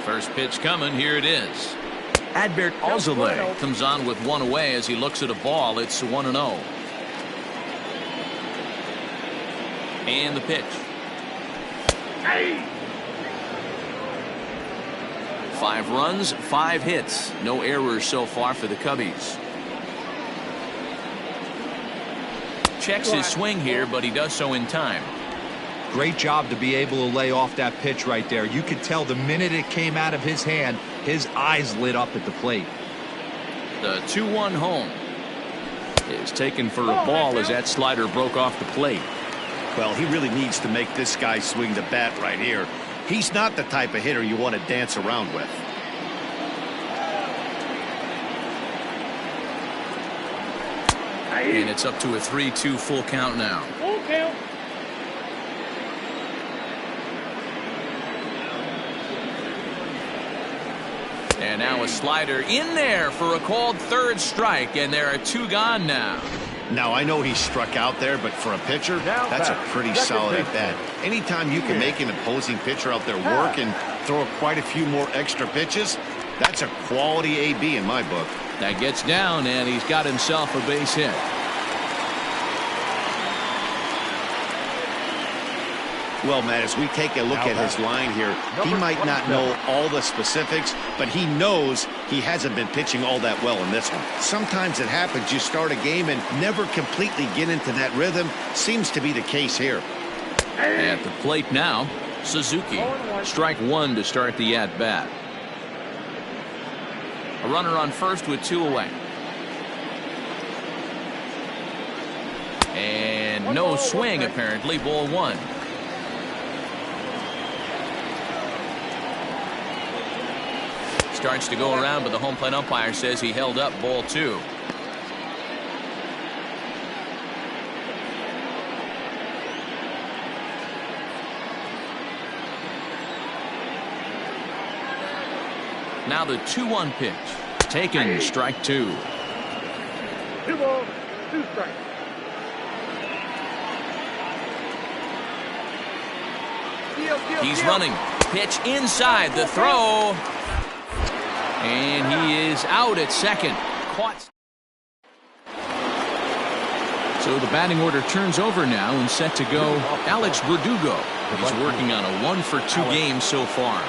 [SPEAKER 1] First pitch coming. Here it is. Adbert Alzolay comes on with 1 away as he looks at a ball. It's 1-0. And the pitch.
[SPEAKER 6] Hey!
[SPEAKER 1] 5 runs, 5 hits. No errors so far for the Cubbies. Checks his swing here, but he does so in time.
[SPEAKER 4] Great job to be able to lay off that pitch right there. You could tell the minute it came out of his hand, his eyes lit up at the plate.
[SPEAKER 1] The 2-1 home is taken for a ball as that slider broke off the plate.
[SPEAKER 2] Well, he really needs to make this guy swing the bat right here. He's not the type of hitter you want to dance around with.
[SPEAKER 1] And it's up to a 3-2 full count now.
[SPEAKER 6] Full count.
[SPEAKER 1] And now a slider in there for a called third strike, and there are 2 gone now.
[SPEAKER 2] Now, I know he struck out there, but for a pitcher, that's a pretty solid at bat. Anytime you can make an opposing pitcher out there work and throw quite a few more extra pitches, that's a quality AB in my book.
[SPEAKER 1] That gets down, and he's got himself a base hit.
[SPEAKER 2] Well, Matt, as we take a look at his line here, he might not know all the specifics, but he knows he hasn't been pitching all that well in this one. Sometimes it happens, you start a game and never completely get into that rhythm. Seems to be the case here.
[SPEAKER 1] At the plate now, Suzuki. Strike 1 to start the at-bat. A runner on first with 2 away. And no swing, apparently. Ball 1. Starts to go around, but the home plate umpire says he held up. Ball 2. Now the 2-1 pitch. Taken, strike 2.
[SPEAKER 6] 2 balls, 2 strikes.
[SPEAKER 1] He's running. Pitch inside. The throw. And he is out at second. Caught. So the batting order turns over now and set to go Alex Verdugo. He's working on a 1-for-2 game so far.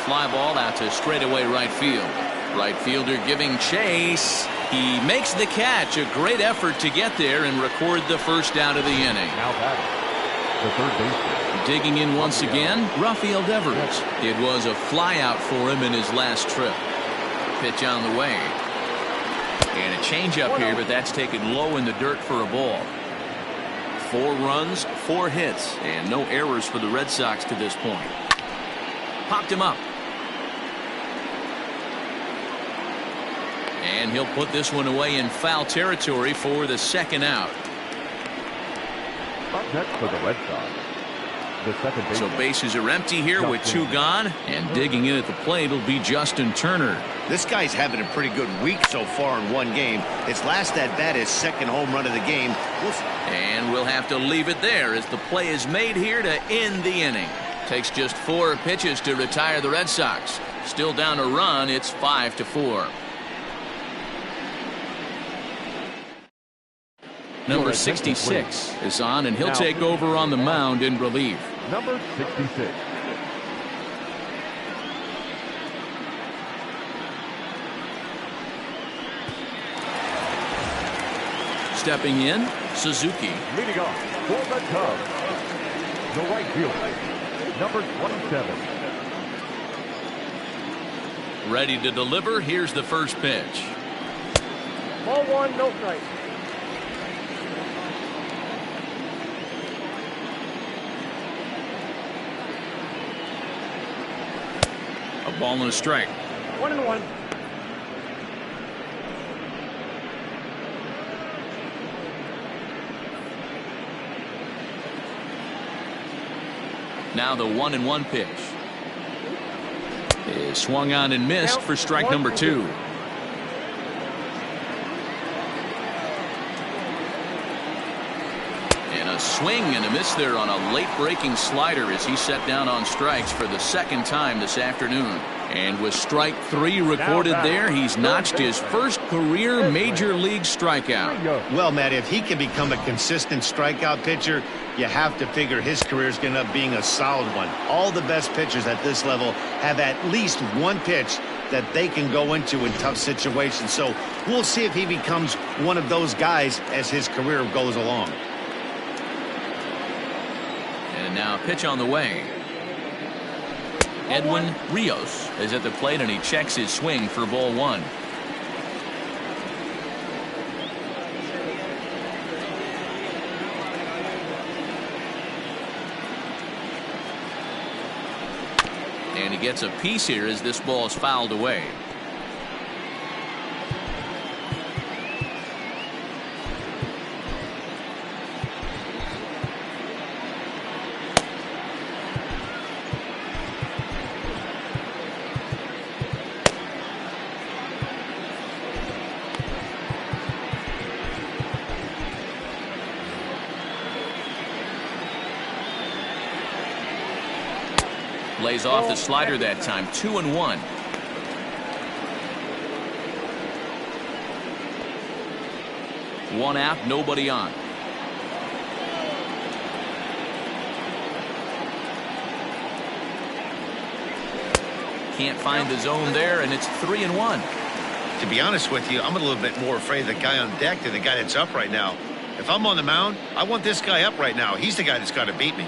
[SPEAKER 1] Fly ball out to straightaway right field. Right fielder giving chase. He makes the catch. A great effort to get there and record the first out of the inning.
[SPEAKER 3] Now batting, the third baseman.
[SPEAKER 1] Digging in once again, Rafael Devers. It was a fly out for him in his last trip. Pitch on the way. And a changeup here, but that's taken low in the dirt for a ball. 4 runs, 4 hits, and no errors for the Red Sox to this point. Popped him up. And he'll put this one away in foul territory for the second out.
[SPEAKER 3] Up next for the Red Sox, the second baseman.
[SPEAKER 1] So bases are empty here with 2 gone. And digging in at the plate will be Justin Turner.
[SPEAKER 2] This guy's having a pretty good week so far in one game. His last at bat, his second home run of the game.
[SPEAKER 1] And we'll have to leave it there as the play is made here to end the inning. Takes just 4 pitches to retire the Red Sox. Still down a run. It's 5-4. Number 66 is on, and he'll take over on the mound in relief.
[SPEAKER 3] Number 66.
[SPEAKER 1] Stepping in, Suzuki.
[SPEAKER 3] Leading off for the Cubs, the right fielder, number 27.
[SPEAKER 1] Ready to deliver. Here's the first pitch.
[SPEAKER 6] Ball 1, no strike.
[SPEAKER 1] A ball and a strike.
[SPEAKER 6] 1-1.
[SPEAKER 1] Now the 1-1 pitch is swung on and missed for strike number 2. And a swing and a miss there on a late breaking slider as he set down on strikes for the second time this afternoon. And with strike 3 recorded there, he's notched his first career major league strikeout.
[SPEAKER 2] Well, Matt, if he can become a consistent strikeout pitcher, you have to figure his career is going to end up being a solid one. All the best pitchers at this level have at least one pitch that they can go into in tough situations. So we'll see if he becomes one of those guys as his career goes along.
[SPEAKER 1] And now a pitch on the way. Edwin Rios is at the plate, and he checks his swing for ball 1. And he gets a piece here as this ball is fouled away. Lays off the slider that time. 2-1. One out, nobody on. Can't find the zone there, and it's 3-1.
[SPEAKER 5] To be honest with you, I'm a little bit more afraid of the guy on deck than the guy that's up right now. If I'm on the mound, I want this guy up right now. He's the guy that's got to beat me.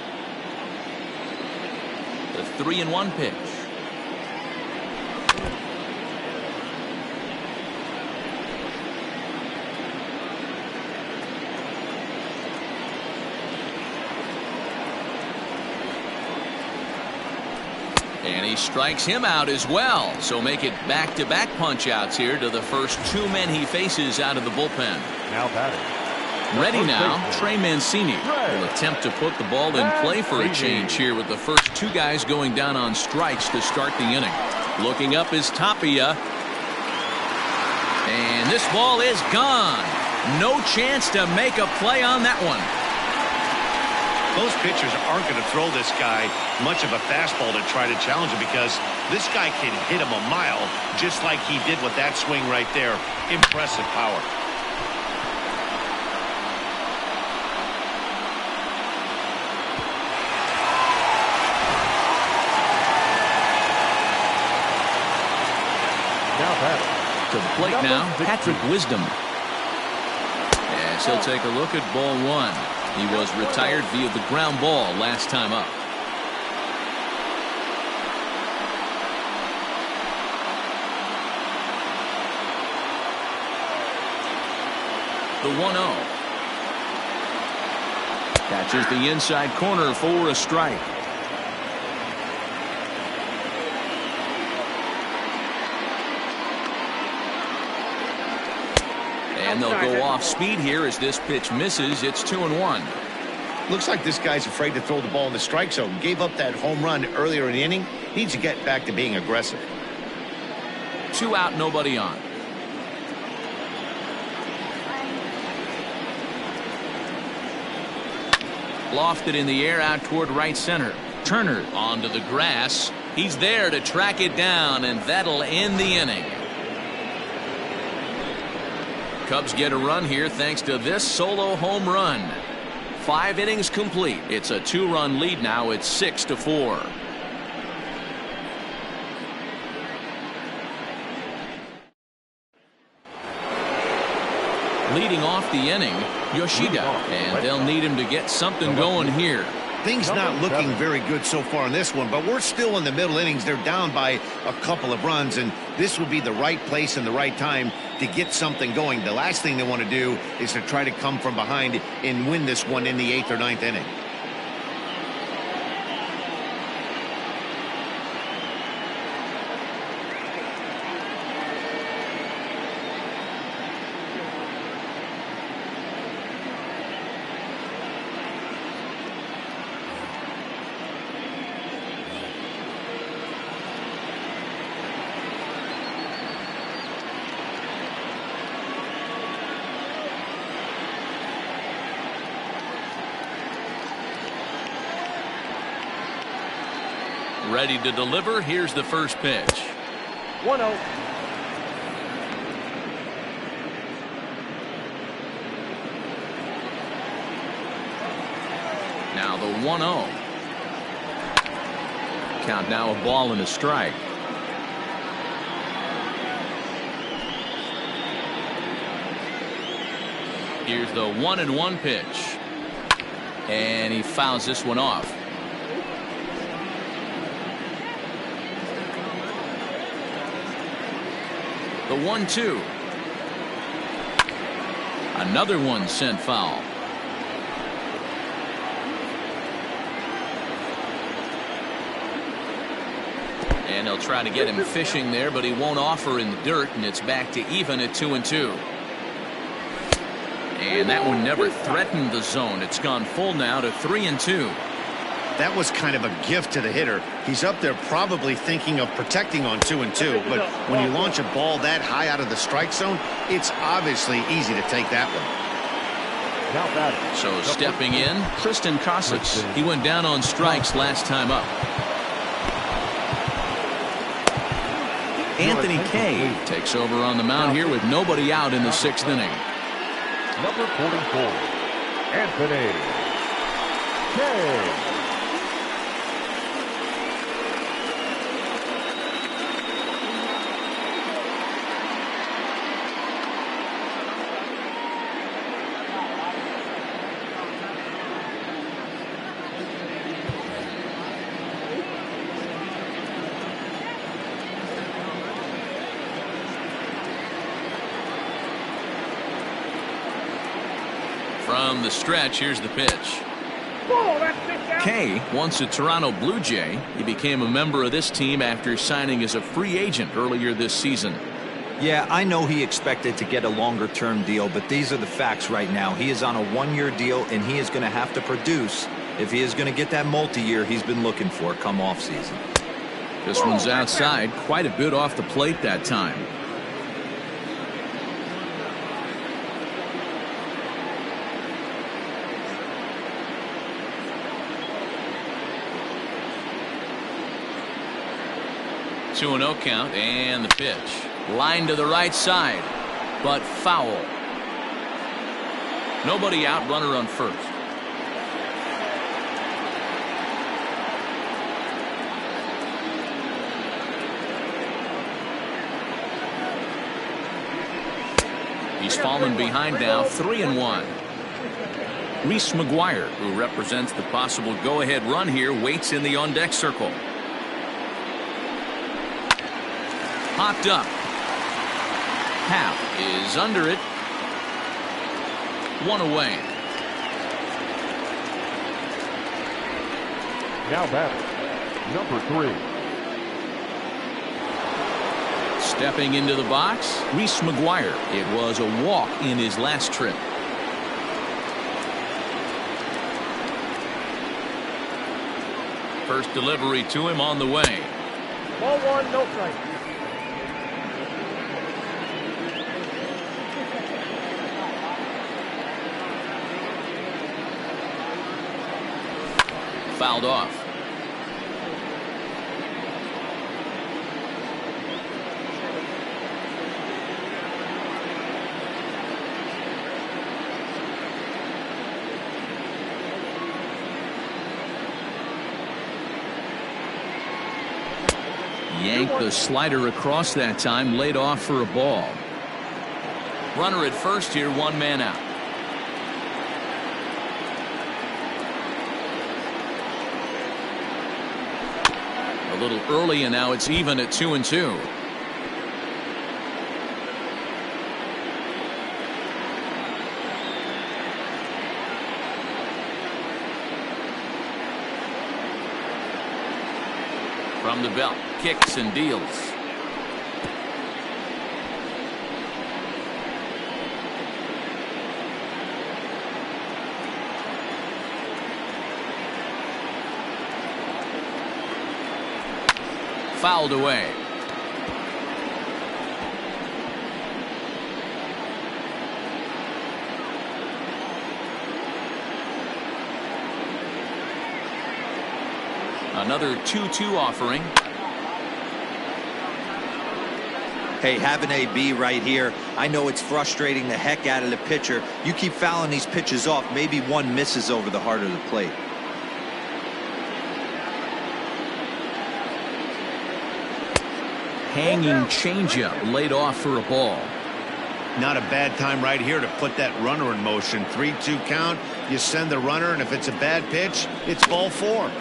[SPEAKER 1] The 3-1 pitch. And he strikes him out as well. So make it back-to-back punch-outs here to the first 2 men he faces out of the bullpen.
[SPEAKER 3] Now batting.
[SPEAKER 1] Ready now, Trey Mancini will attempt to put the ball in play for a change here with the first 2 guys going down on strikes to start the inning. Looking up is Tapia. And this ball is gone. No chance to make a play on that one.
[SPEAKER 5] Most pitchers aren't going to throw this guy much of a fastball to try to challenge him because this guy can hit him a mile just like he did with that swing right there. Impressive power.
[SPEAKER 1] To the plate now, Patrick Wisdom. As he'll take a look at ball one. He was retired via the ground ball last time up. The 1-0. Catches the inside corner for a strike. And they'll go off speed here as this pitch misses. It's 2-1.
[SPEAKER 2] Looks like this guy's afraid to throw the ball in the strike zone. Gave up that home run earlier in the inning. Needs to get back to being aggressive.
[SPEAKER 1] 2 out, nobody on. Lofted in the air out toward right center. Turner onto the grass. He's there to track it down, and that'll end the inning. Cubs get a run here thanks to this solo home run. 5 innings complete. It's a 2-run lead now. It's 6-4. Leading off the inning, Yoshida, and they'll need him to get something going here.
[SPEAKER 2] Things not looking very good so far in this one, but we're still in the middle innings. They're down by a couple of runs, and this would be the right place and the right time to get something going. The last thing they want to do is to try to come from behind and win this one in the 8th or 9th inning.
[SPEAKER 1] Ready to deliver. Here's the first pitch.
[SPEAKER 6] 1-0.
[SPEAKER 1] Now the 1-0. Count now a ball and a strike. Here's the 1-1 pitch. And he fouls this one off. The 1-2. Another one sent foul. And they'll try to get him fishing there, but he won't offer in the dirt, and it's back to even at 2-2. And that one never threatened the zone. It's gone full now to 3-2.
[SPEAKER 2] That was kind of a gift to the hitter. He's up there probably thinking of protecting on 2-2, but when you launch a ball that high out of the strike zone, it's obviously easy to take that one.
[SPEAKER 1] So stepping in, Tristan Casas. He went down on strikes last time up. Anthony Kay takes over on the mound here with nobody out in the 6th inning.
[SPEAKER 3] Number 44, Anthony Kay.
[SPEAKER 1] From the stretch, here's the pitch. Kay, once a Toronto Blue Jay, he became a member of this team after signing as a free agent earlier this season.
[SPEAKER 4] Yeah, I know he expected to get a longer-term deal, but these are the facts right now. He is on a 1-year deal, and he is going to have to produce if he is going to get that multi-year he's been looking for come off-season.
[SPEAKER 1] This one's outside, quite a bit off the plate that time. 2-0 count, and the pitch. Line to the right side, but foul. Nobody out, runner on first. He's fallen behind now, 3-1. Reese McGuire, who represents the possible go-ahead run here, waits in the on-deck circle. Popped up. Houck is under it. 1 away.
[SPEAKER 3] Now batter, number 3.
[SPEAKER 1] Stepping into the box, Reese McGuire. It was a walk in his last trip. First delivery to him on the way.
[SPEAKER 6] Ball 1, no strike.
[SPEAKER 1] Fouled off. Yanked the slider across that time, laid off for a ball. Runner at first here, 1 man out. A little early, and now it's even at 2-2. From the belt, kicks and deals. Fouled away. Another 2-2 offering.
[SPEAKER 4] Hey, have an AB right here. I know it's frustrating the heck out of the pitcher. You keep fouling these pitches off, maybe one misses over the heart of the plate.
[SPEAKER 1] Hanging changeup, laid off for a ball.
[SPEAKER 2] Not a bad time right here to put that runner in motion. 3-2 count. You send the runner, and if it's a bad pitch, it's ball 4.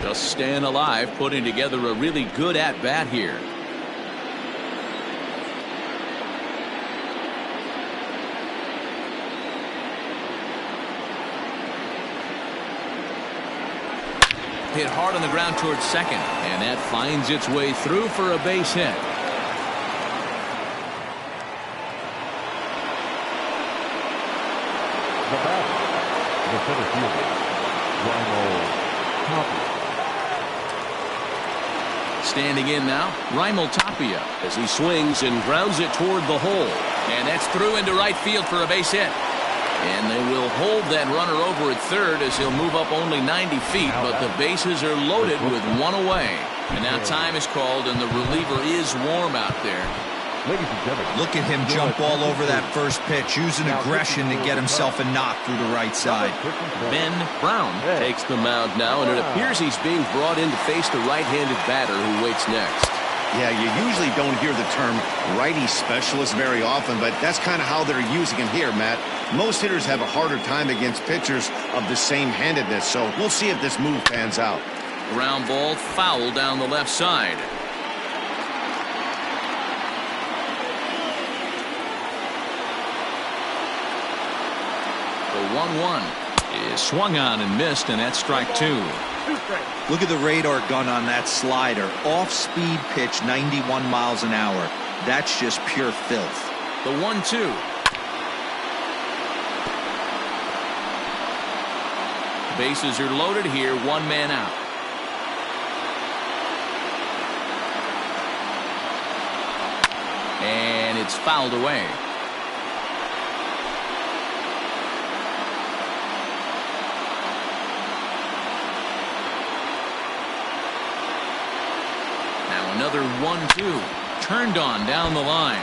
[SPEAKER 1] Just staying alive, putting together a really good at-bat here. Hit hard on the ground towards second, and that finds its way through for a base hit.
[SPEAKER 3] The batter, the center fielder, Tapia.
[SPEAKER 1] Standing in now, Tapia as he swings and grounds it toward the hole. And that's through into right field for a base hit. And they will hold that runner over at third as he'll move up only 90 feet, but the bases are loaded with 1 away. And now time is called, and the reliever is warm out there.
[SPEAKER 3] Ladies and gentlemen,
[SPEAKER 4] Look at him jump all over that first pitch, using aggression to get himself a knock through the right side.
[SPEAKER 1] Ben Brown takes the mound now, and it appears he's being brought in to face the right-handed batter who waits next.
[SPEAKER 2] Yeah, you usually don't hear the term righty specialist very often, but that's kind of how they're using him here, Matt. Most hitters have a harder time against pitchers of the same handedness, so we'll see if this move pans out.
[SPEAKER 1] Ground ball foul down the left side. The 1-1 is swung on and missed, and that's strike 2.
[SPEAKER 4] Look at the radar gun on that slider. Off-speed pitch, 91 miles an hour. That's just pure filth.
[SPEAKER 1] The 1-2. Bases are loaded here, 1 man out. And it's fouled away. Another 1-2. Turned on down the line.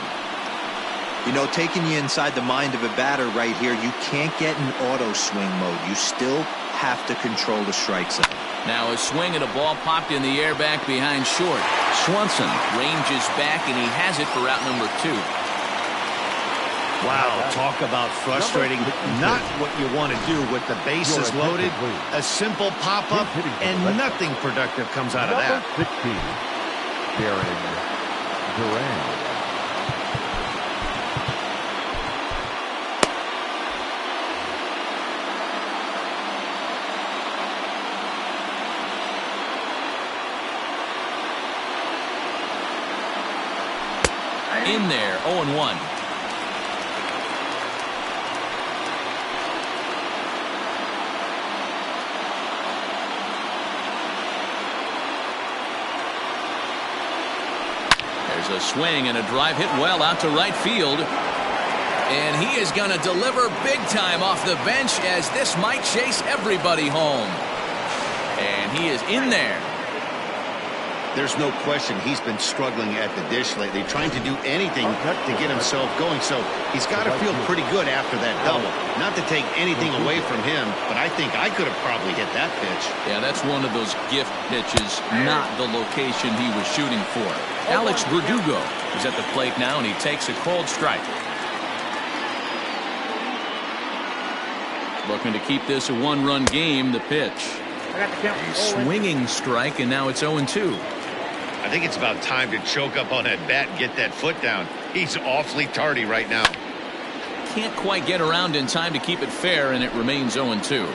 [SPEAKER 4] You know, taking you inside the mind of a batter right here, you can't get in auto swing mode. You still have to control the strike zone.
[SPEAKER 1] Now a swing and a ball popped in the air back behind short. Swanson ranges back, and he has it for out number 2.
[SPEAKER 2] Wow, talk about frustrating. Not what you want to do with the bases loaded. A simple pop-up, and nothing productive comes out of that.
[SPEAKER 3] 16, Darren Duran.
[SPEAKER 1] In there, 0-1. There's a swing and a drive hit well out to right field. And he is going to deliver big time off the bench, as this might chase everybody home. And he is in there.
[SPEAKER 2] There's no question he's been struggling at the dish lately, trying to do anything to get himself going. So he's got to feel pretty good after that double. Not to take anything away from him, but I think I could have probably hit that pitch.
[SPEAKER 1] Yeah, that's one of those gift pitches, not the location he was shooting for. Alex Verdugo is at the plate now, and he takes a cold strike. Looking to keep this a one-run game. The pitch. A swinging strike, and now it's 0-2.
[SPEAKER 5] I think it's about time to choke up on that bat and get that foot down. He's awfully tardy right now.
[SPEAKER 1] Can't quite get around in time to keep it fair, and it remains 0-2.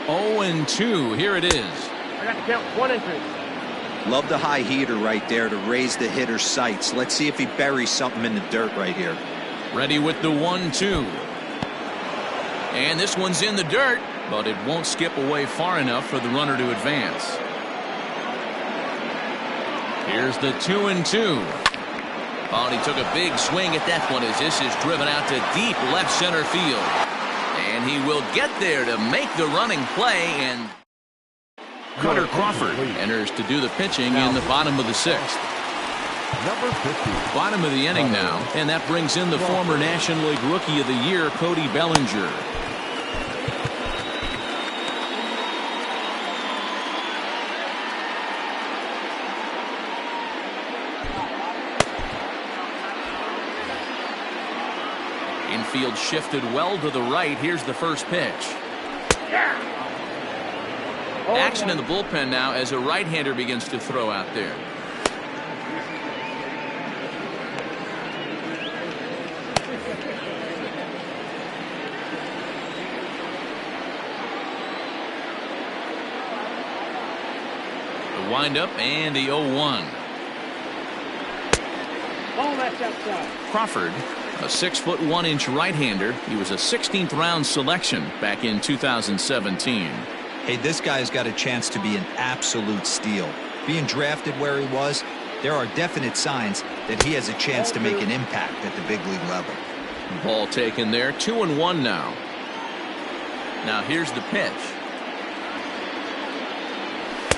[SPEAKER 1] 0-2. Here it is.
[SPEAKER 6] I got to count 1 and 2.
[SPEAKER 4] Love the high heater right there to raise the hitter's sights. Let's see if he buries something in the dirt right here.
[SPEAKER 1] Ready with the 1-2. And this one's in the dirt, but it won't skip away far enough for the runner to advance. Here's the 2-2. Oh, and he took a big swing at that one, as this is driven out to deep left center field. And he will get there to make the running play, and Cutter Crawford enters to do the pitching in the bottom of the 6th.
[SPEAKER 3] Number 50.
[SPEAKER 1] Bottom of the inning now, and that brings in the former National League Rookie of the Year, Cody Bellinger. Infield shifted well to the right. Here's the first pitch. Action in the bullpen now as a right-hander begins to throw out there. The windup and the 0-1.
[SPEAKER 6] Ball that's outside.
[SPEAKER 1] Crawford, a 6'1" right-hander. He was a 16th round selection back in 2017.
[SPEAKER 4] Hey, this guy's got a chance to be an absolute steal. Being drafted where he was, there are definite signs that he has a chance to make an impact at the big league level.
[SPEAKER 1] Ball taken there. 2-1 now. Now here's the pitch.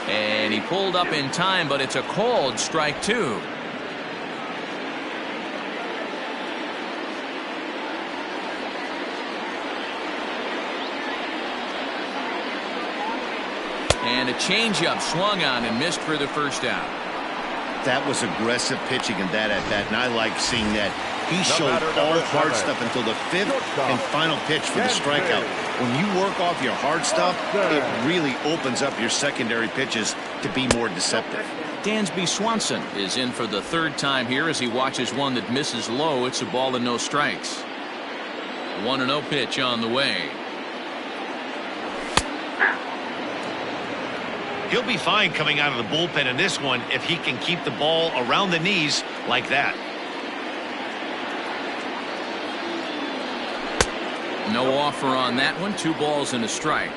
[SPEAKER 1] And he pulled up in time, but it's a cold strike 2. And a changeup swung on and missed for the first out.
[SPEAKER 2] That was aggressive pitching in that at-bat, and I like seeing that. He showed all hard stuff until the 5th and final pitch for the strikeout. When you work off your hard stuff, it really opens up your secondary pitches to be more deceptive.
[SPEAKER 1] Dansby Swanson is in for the 3rd time here as he watches one that misses low. It's a ball and no strikes. 1-0 pitch on the way.
[SPEAKER 5] He'll be fine coming out of the bullpen in this one if he can keep the ball around the knees like that.
[SPEAKER 1] No offer on that one. 2 balls and a strike.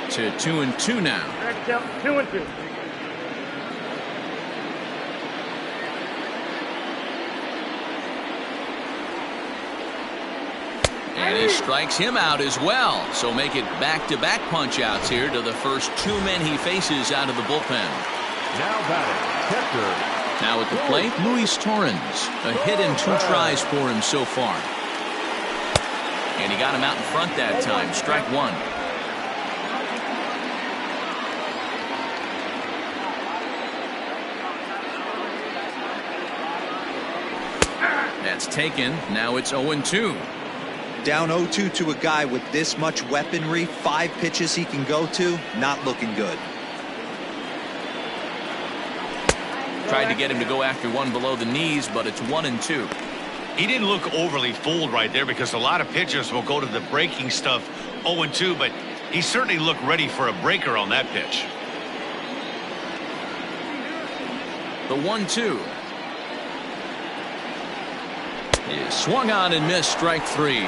[SPEAKER 1] To 2-2 now.
[SPEAKER 6] I got to count 2 and 2.
[SPEAKER 1] And he strikes him out as well. So make it back-to-back punch-outs here to the first two men he faces out of the bullpen.
[SPEAKER 3] Now batting, catcher.
[SPEAKER 1] Now at the plate, Luis Torrens. A hit and 2 tries for him so far. And he got him out in front that time. Strike one. That's taken. Now it's 0-2.
[SPEAKER 4] Down 0-2 to a guy with this much weaponry, 5 pitches he can go to, not looking good.
[SPEAKER 1] Tried to get him to go after one below the knees, but it's 1-2.
[SPEAKER 5] He didn't look overly fooled right there because a lot of pitchers will go to the breaking stuff 0-2, but he certainly looked ready for a breaker on that pitch.
[SPEAKER 1] The 1-2 is swung on and missed. Strike 3.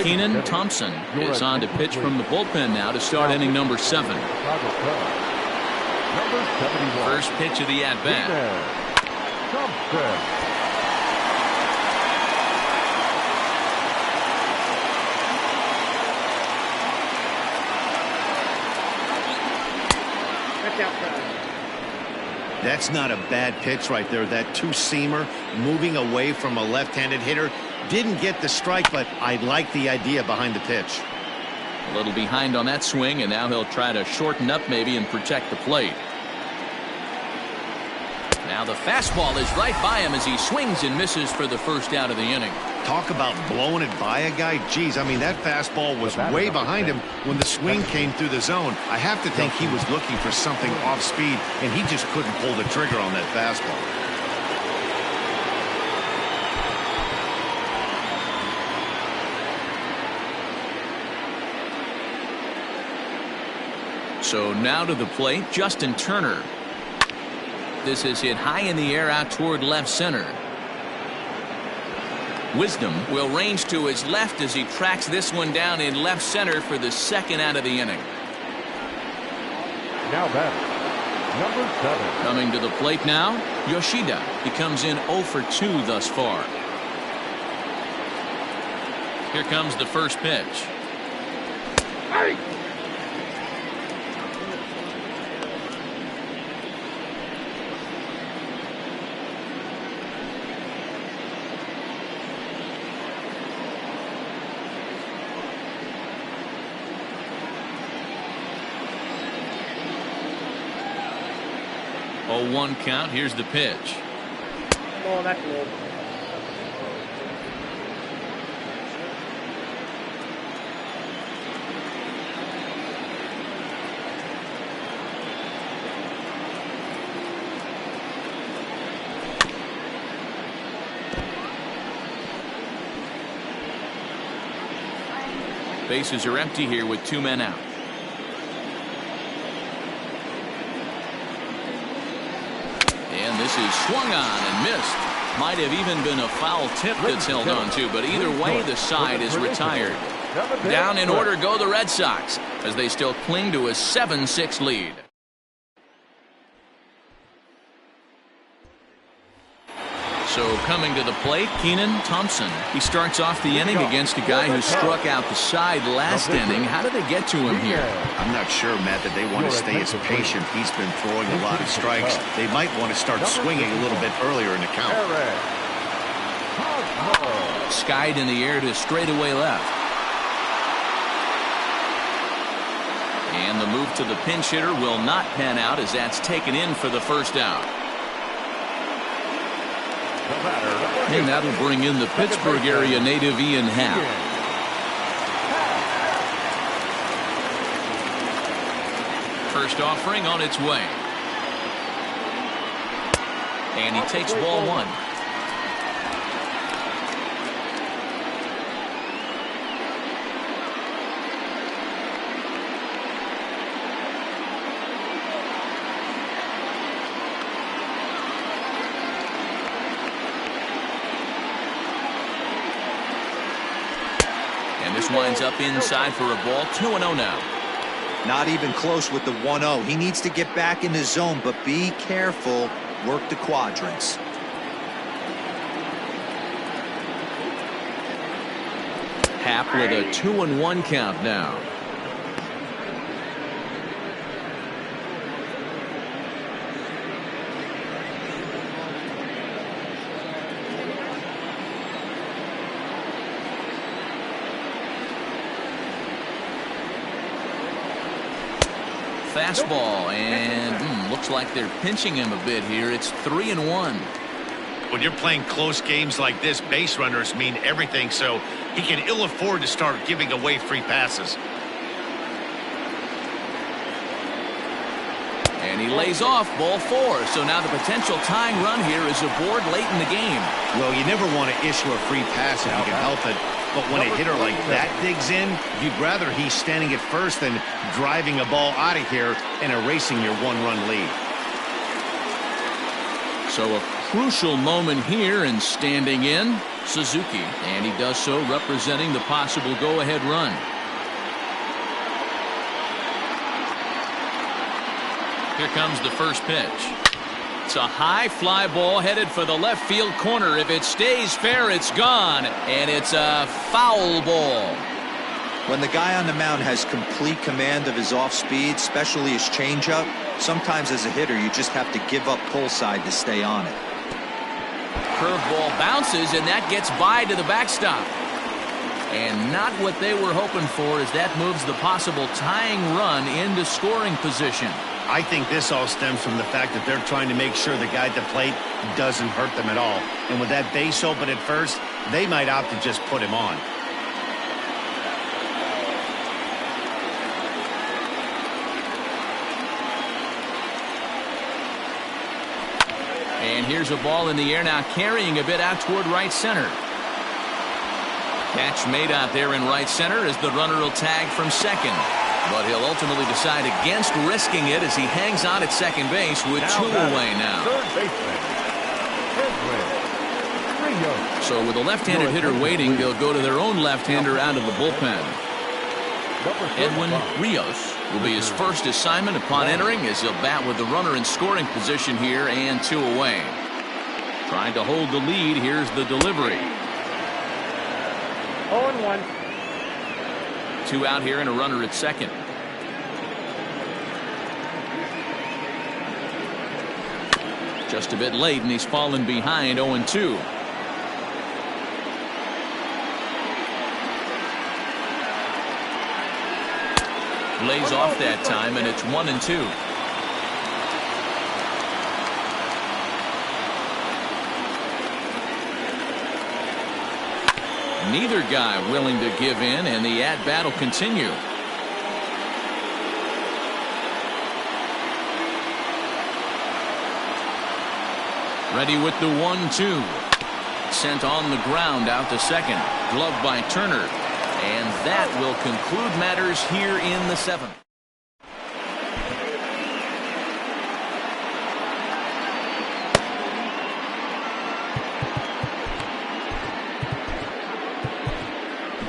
[SPEAKER 1] Keenan Thompson is on to pitch from the bullpen now to start inning number 7. First pitch of the at-bat.
[SPEAKER 2] That's not a bad pitch right there. That two-seamer moving away from a left-handed hitter. Didn't get the strike, but I like the idea behind the pitch.
[SPEAKER 1] A little behind on that swing, and now he'll try to shorten up maybe and protect the plate. Now the fastball is right by him as he swings and misses for the first out of the inning.
[SPEAKER 2] Talk about blowing it by a guy. Geez, I mean, that fastball was way behind him when the swing came through the zone. I have to think he was looking for something off speed, and he just couldn't pull the trigger on that fastball.
[SPEAKER 1] So now to the plate, Justin Turner. This is hit high in the air out toward left center. Wisdom will range to his left as he tracks this one down in left center for the second out of the inning.
[SPEAKER 3] Now batting, number 7.
[SPEAKER 1] Coming to the plate now, Yoshida. He comes in 0 for 2 thus far. Here comes the first pitch.
[SPEAKER 6] Hey!
[SPEAKER 1] Oh, 1 count. Here's the pitch.
[SPEAKER 6] Oh, that's low.
[SPEAKER 1] Bases are empty here with 2 men out. And this is swung on and missed. Might have even been a foul tip that's held on to, but either way the side is retired. Down in order go the Red Sox as they still cling to a 7-6 lead. So coming to the plate, Keenan Thompson. He starts off the inning against a guy who struck out the side last inning. How did they get to him here?
[SPEAKER 2] I'm not sure, Matt, that they want to stay as patient. He's been throwing a lot of strikes. They might want to start swinging a little bit earlier in the count.
[SPEAKER 1] Skied in the air to straightaway left. And the move to the pinch hitter will not pan out as that's taken in for the first out. And that'll bring in the Pittsburgh area native Ian Houck. First offering on its way. And he takes ball 1. This winds up inside for a ball. 2-0 now.
[SPEAKER 4] Not even close with the 1-0. He needs to get back in his zone, but be careful. Work the quadrants.
[SPEAKER 1] Happ with a 2-1 count now. Fastball, and looks like they're pinching him a bit here. It's 3-1.
[SPEAKER 5] When you're playing close games like this, base runners mean everything, so he can ill afford to start giving away free passes.
[SPEAKER 1] And he lays off ball 4. So now the potential tying run here is aboard late in the game.
[SPEAKER 2] Well, you never want to issue a free pass if you can help it. But when a hitter like that digs in, you'd rather he's standing at first than driving a ball out of here and erasing your one-run lead.
[SPEAKER 1] So a crucial moment here, and standing in, Suzuki. And he does so representing the possible go-ahead run. Here comes the first pitch. It's a high fly ball headed for the left field corner. If it stays fair, it's gone. And it's a foul ball.
[SPEAKER 4] When the guy on the mound has complete command of his off speed, especially his changeup, sometimes as a hitter you just have to give up pull side to stay on it.
[SPEAKER 1] Curveball bounces, and that gets by to the backstop. And not what they were hoping for, as that moves the possible tying run into scoring position.
[SPEAKER 2] I think this all stems from the fact that they're trying to make sure the guy at the plate doesn't hurt them at all. And with that base open at first, they might opt to just put him on.
[SPEAKER 1] And here's a ball in the air now, carrying a bit out toward right center. Catch made out there in right center as the runner will tag from second. But he'll ultimately decide against risking it as he hangs on at second base with 2 away now. So with a left-handed hitter waiting, they'll go to their own left-hander out of the bullpen. Edwin Rios will be his first assignment upon entering, as he'll bat with the runner in scoring position here and 2 away. Trying to hold the lead. Here's the delivery.
[SPEAKER 6] 0-1.
[SPEAKER 1] 2 out here and a runner at second. Just a bit late, and he's fallen behind 0-2. Lays off that time, and it's 1-2. Neither guy willing to give in, and the at-bat will continue. Ready with the 1-2. Sent on the ground out to second. Gloved by Turner. And that will conclude matters here in the 7th.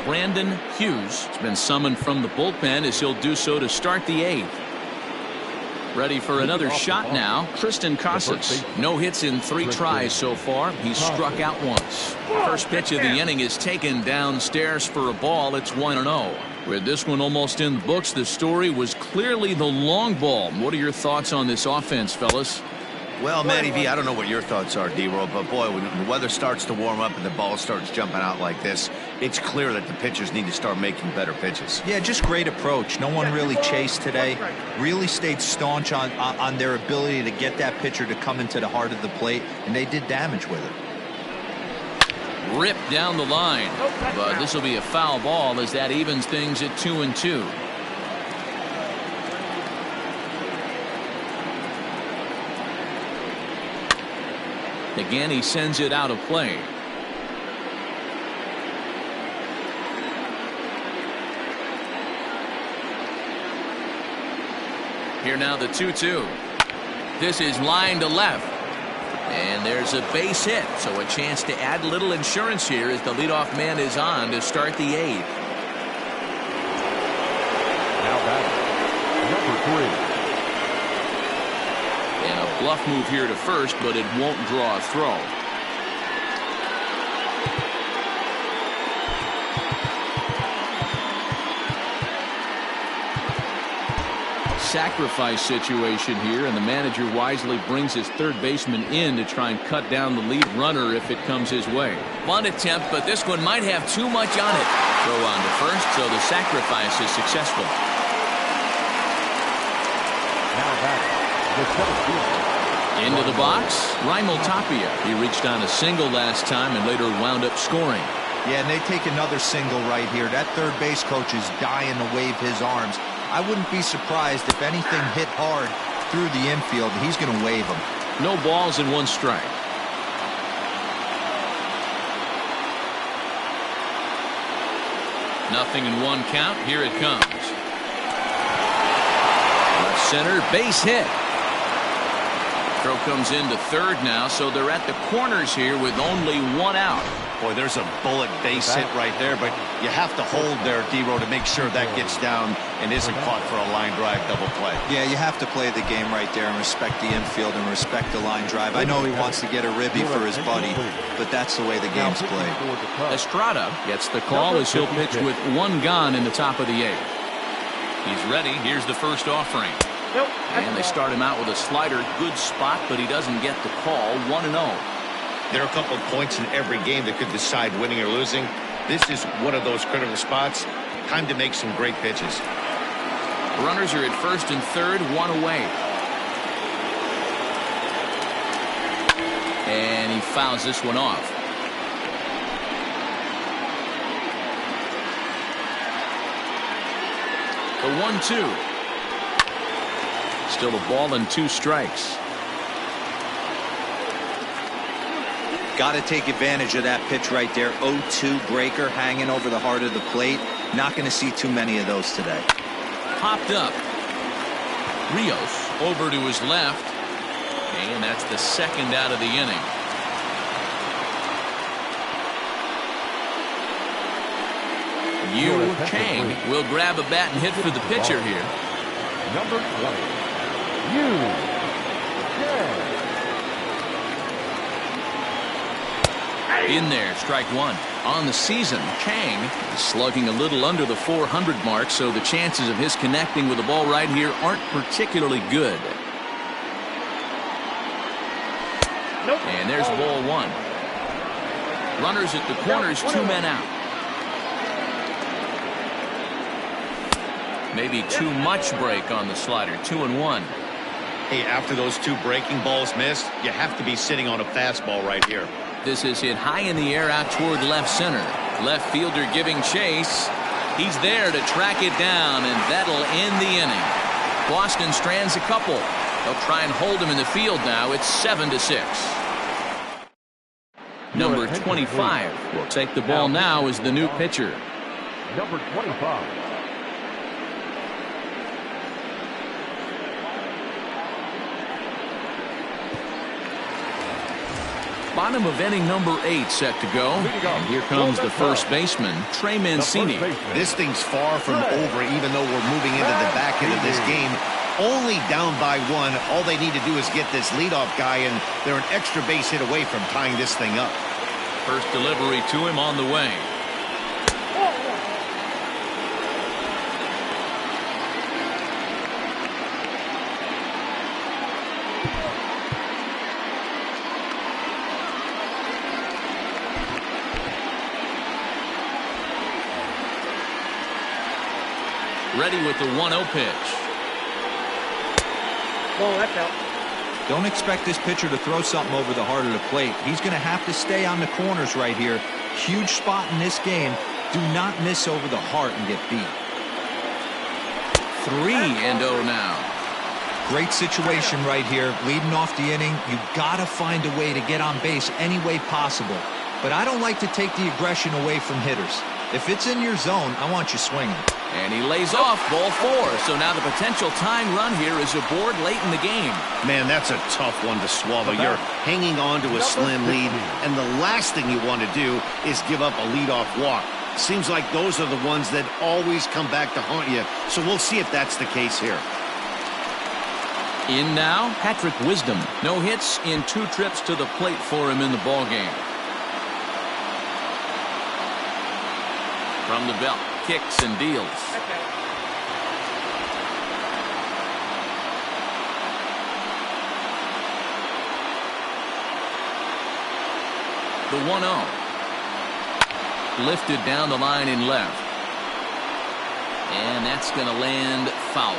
[SPEAKER 1] Brandon Hughes has been summoned from the bullpen, as he'll do so to start the 8th. Ready for another shot now. Tristan Casas. No hits in 3 tries so far. He's struck out once. First pitch of the inning is taken downstairs for a ball. It's 1-0. With this one almost in the books, the story was clearly the long ball. What are your thoughts on this offense, fellas?
[SPEAKER 2] Well, Matty V, I don't know what your thoughts are, D-Roll, but boy, when the weather starts to warm up and the ball starts jumping out like this, it's clear that the pitchers need to start making better pitches.
[SPEAKER 4] Yeah, just great approach. No one really chased today. Really stayed staunch on their ability to get that pitcher to come into the heart of the plate, and they did damage with it.
[SPEAKER 1] Ripped down the line, but this will be a foul ball, as that evens things at 2-2. Again, he sends it out of play. Here now the 2-2. This is line to left. And there's a base hit, so a chance to add a little insurance here as the leadoff man is on to start the 8th.
[SPEAKER 3] Now batting, number 3.
[SPEAKER 1] And a bluff move here to first, but it won't draw a throw. sacrifice situation here, and the manager wisely brings his third baseman in to try and cut down the lead runner if it comes his way. One attempt, but this one might have too much on it. Throw on to first, so the sacrifice is successful.
[SPEAKER 3] Now batting, the center fielder.
[SPEAKER 1] Into the box, Raimel Tapia. He reached on a single last time and later wound up scoring.
[SPEAKER 4] Yeah, and they take another single right here. That third base coach is dying to wave his arms. I wouldn't be surprised if anything hit hard through the infield. He's going to wave them.
[SPEAKER 1] No balls and 1 strike. Nothing in 1 count. Here it comes. Left center, base hit. Throw comes into third now, so they're at the corners here with only 1 out.
[SPEAKER 2] Boy, there's a bullet base hit right there, but you have to hold there, D-Row, to make sure that gets down and isn't caught for a line drive double play.
[SPEAKER 4] Yeah, you have to play the game right there and respect the infield and respect the line drive. I know he wants to get a ribby for his buddy, but that's the way the game's played.
[SPEAKER 1] Estrada gets the call as he'll pitch with 1 gone in the top of the 8th. He's ready. Here's the first offering.
[SPEAKER 6] Nope.
[SPEAKER 1] And they start him out with a slider. Good spot, but he doesn't get the call. 1-0.
[SPEAKER 2] There are a couple of points in every game that could decide winning or losing. This is one of those critical spots. Time to make some great pitches.
[SPEAKER 1] Runners are at first and third, 1 away. And he fouls this one off. The 1-2. Still a ball and 2 strikes.
[SPEAKER 4] Got to take advantage of that pitch right there. 0-2 breaker hanging over the heart of the plate. Not going to see too many of those today.
[SPEAKER 1] Popped up. Rios over to his left. And that's the 2nd out of the inning. Yu Chang will grab a bat and hit for the pitcher here.
[SPEAKER 3] Number 20, Yu Chang.
[SPEAKER 1] In there, strike 1. On the season, Chang is slugging a little under the 400 mark, so the chances of his connecting with the ball right here aren't particularly good.
[SPEAKER 6] Nope.
[SPEAKER 1] And there's ball 1. Runners at the corners, 2 men out. Maybe too much break on the slider. 2-1.
[SPEAKER 2] Hey, after those 2 breaking balls missed, you have to be sitting on a fastball right here.
[SPEAKER 1] This is hit high in the air out toward left center. Left fielder giving chase. He's there to track it down, and that'll end the inning. Boston strands a couple. They'll try and hold him in the field now. It's 7-6. Number 25 will take the ball now as the new pitcher.
[SPEAKER 3] Number 25.
[SPEAKER 1] Bottom of inning number 8 set to go. And here comes the first baseman, Trey Mancini.
[SPEAKER 2] This thing's far from over, even though we're moving into the back end of this game. Only down by 1. All they need to do is get this leadoff guy, and they're an extra base hit away from tying this thing up.
[SPEAKER 1] First delivery to him on the way. Ready with the 1-0 pitch.
[SPEAKER 6] Oh, that's out.
[SPEAKER 4] Don't expect this pitcher to throw something over the heart of the plate. He's going to have to stay on the corners right here. Huge spot in this game. Do not miss over the heart and get beat.
[SPEAKER 1] 3-0 now.
[SPEAKER 4] Great situation right here. Leading off the inning. You got to find a way to get on base any way possible. But I don't like to take the aggression away from hitters. If it's in your zone, I want you swinging.
[SPEAKER 1] And he lays off ball 4. So now the potential tying run here is aboard late in the game.
[SPEAKER 2] Man, that's a tough one to swallow. You're hanging on to a slim lead, and the last thing you want to do is give up a leadoff walk. Seems like those are the ones that always come back to haunt you. So we'll see if that's the case here.
[SPEAKER 1] In now, Patrick Wisdom. No hits in 2 trips to the plate for him in the ballgame. From the belt, kicks and deals. The 1-0. Lifted down the line in left. And that's going to land foul.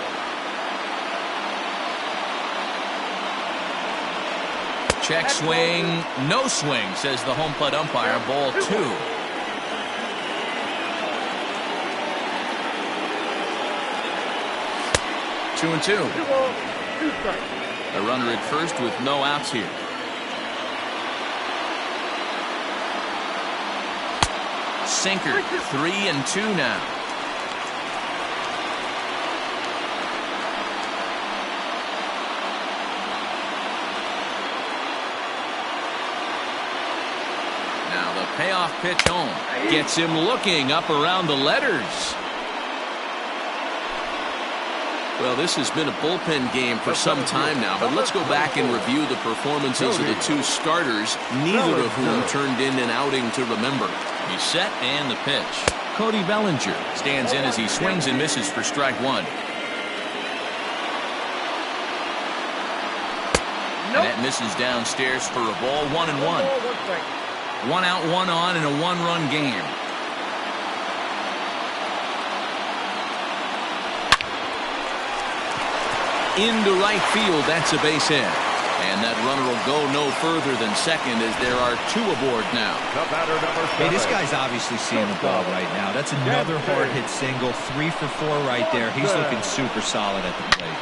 [SPEAKER 1] Check swing. No swing, says the home plate umpire. Ball 2. Two and 2. A runner at first with no outs here. Sinker. 3 and 2 now. Now the payoff pitch home gets him looking up around the letters. Well, this has been a bullpen game for some time now, but let's go back and review the performances of the two starters, neither of whom turned in an outing to remember. He's set and the pitch. Cody Bellinger stands in as he swings and misses for strike 1. And that misses downstairs for a ball. 1-1. 1 out, 1 on in a 1-run game. Into right field, that's a base hit. And that runner will go no further than second as there are 2 aboard now.
[SPEAKER 4] Hey, this guy's obviously seeing the ball right now. That's another hard hit single. 3 for 4 right there. He's looking super solid at the plate.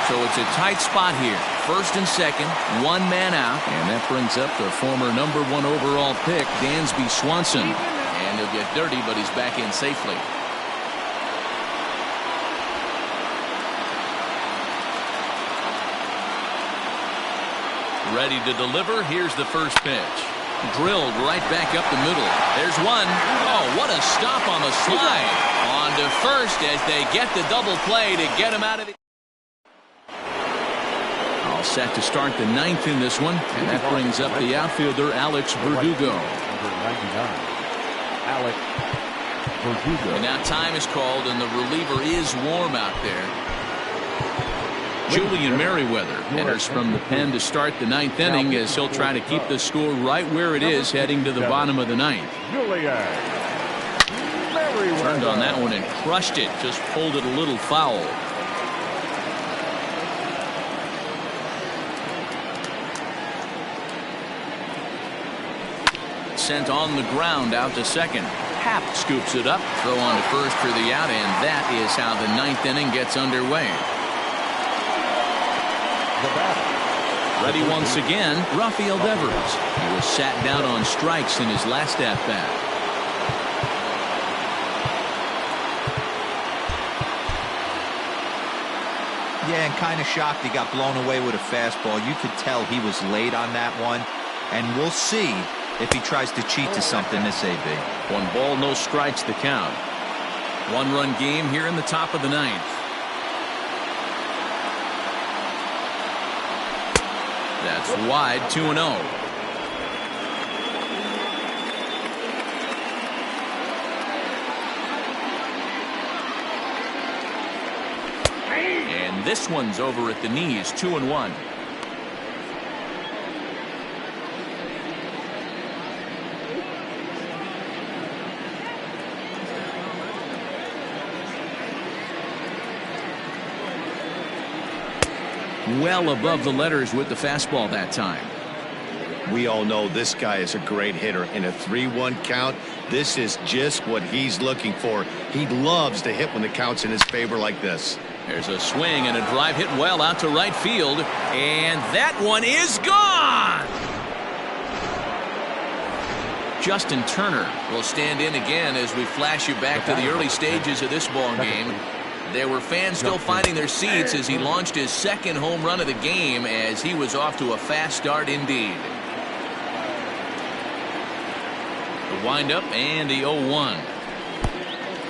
[SPEAKER 1] So it's a tight spot here. First and second, 1 man out. And that brings up the former #1 overall pick, Dansby Swanson. And he'll get dirty, but he's back in safely. Ready to deliver. Here's the first pitch. Drilled right back up the middle. There's one. Oh, what a stop on the slide. On to first as they get the double play to get him out of the... All set to start the 9th in this one. And that brings up the outfielder, Alex Verdugo.
[SPEAKER 3] Alex Verdugo.
[SPEAKER 1] And now time is called, and the reliever is warm out there. Julian Merriweather enters from the pen to start the 9th inning as he'll try to keep the score right where it is heading to the bottom of the 9th. Turned on that one and crushed it. Just pulled it a little foul. Sent on the ground out to second. Houck scoops it up. Throw on to first for the out, and that is how the 9th inning gets underway. Ready once again, Rafael Devers. He was sat down on strikes in his last at-bat.
[SPEAKER 4] Yeah, and kind of shocked he got blown away with a fastball. You could tell he was late on that one. And we'll see if he tries to cheat to something this AB.
[SPEAKER 1] 1 ball, no strikes the count. 1-run game here in the top of the 9th. That's wide. 2-0. And this one's over at the knees. 2-1. Well above the letters with the fastball that time.
[SPEAKER 5] We all know this guy is a great hitter. In a 3-1 count, this is just what he's looking for. He loves to hit when the count's in his favor like this.
[SPEAKER 1] There's a swing and a drive hit well out to right field, and that one is gone. Justin Turner will stand in again as we flash you back to the early stages of this ball game. There were fans still finding their seats as he launched his 2nd home run of the game as he was off to a fast start indeed. The windup and the 0-1.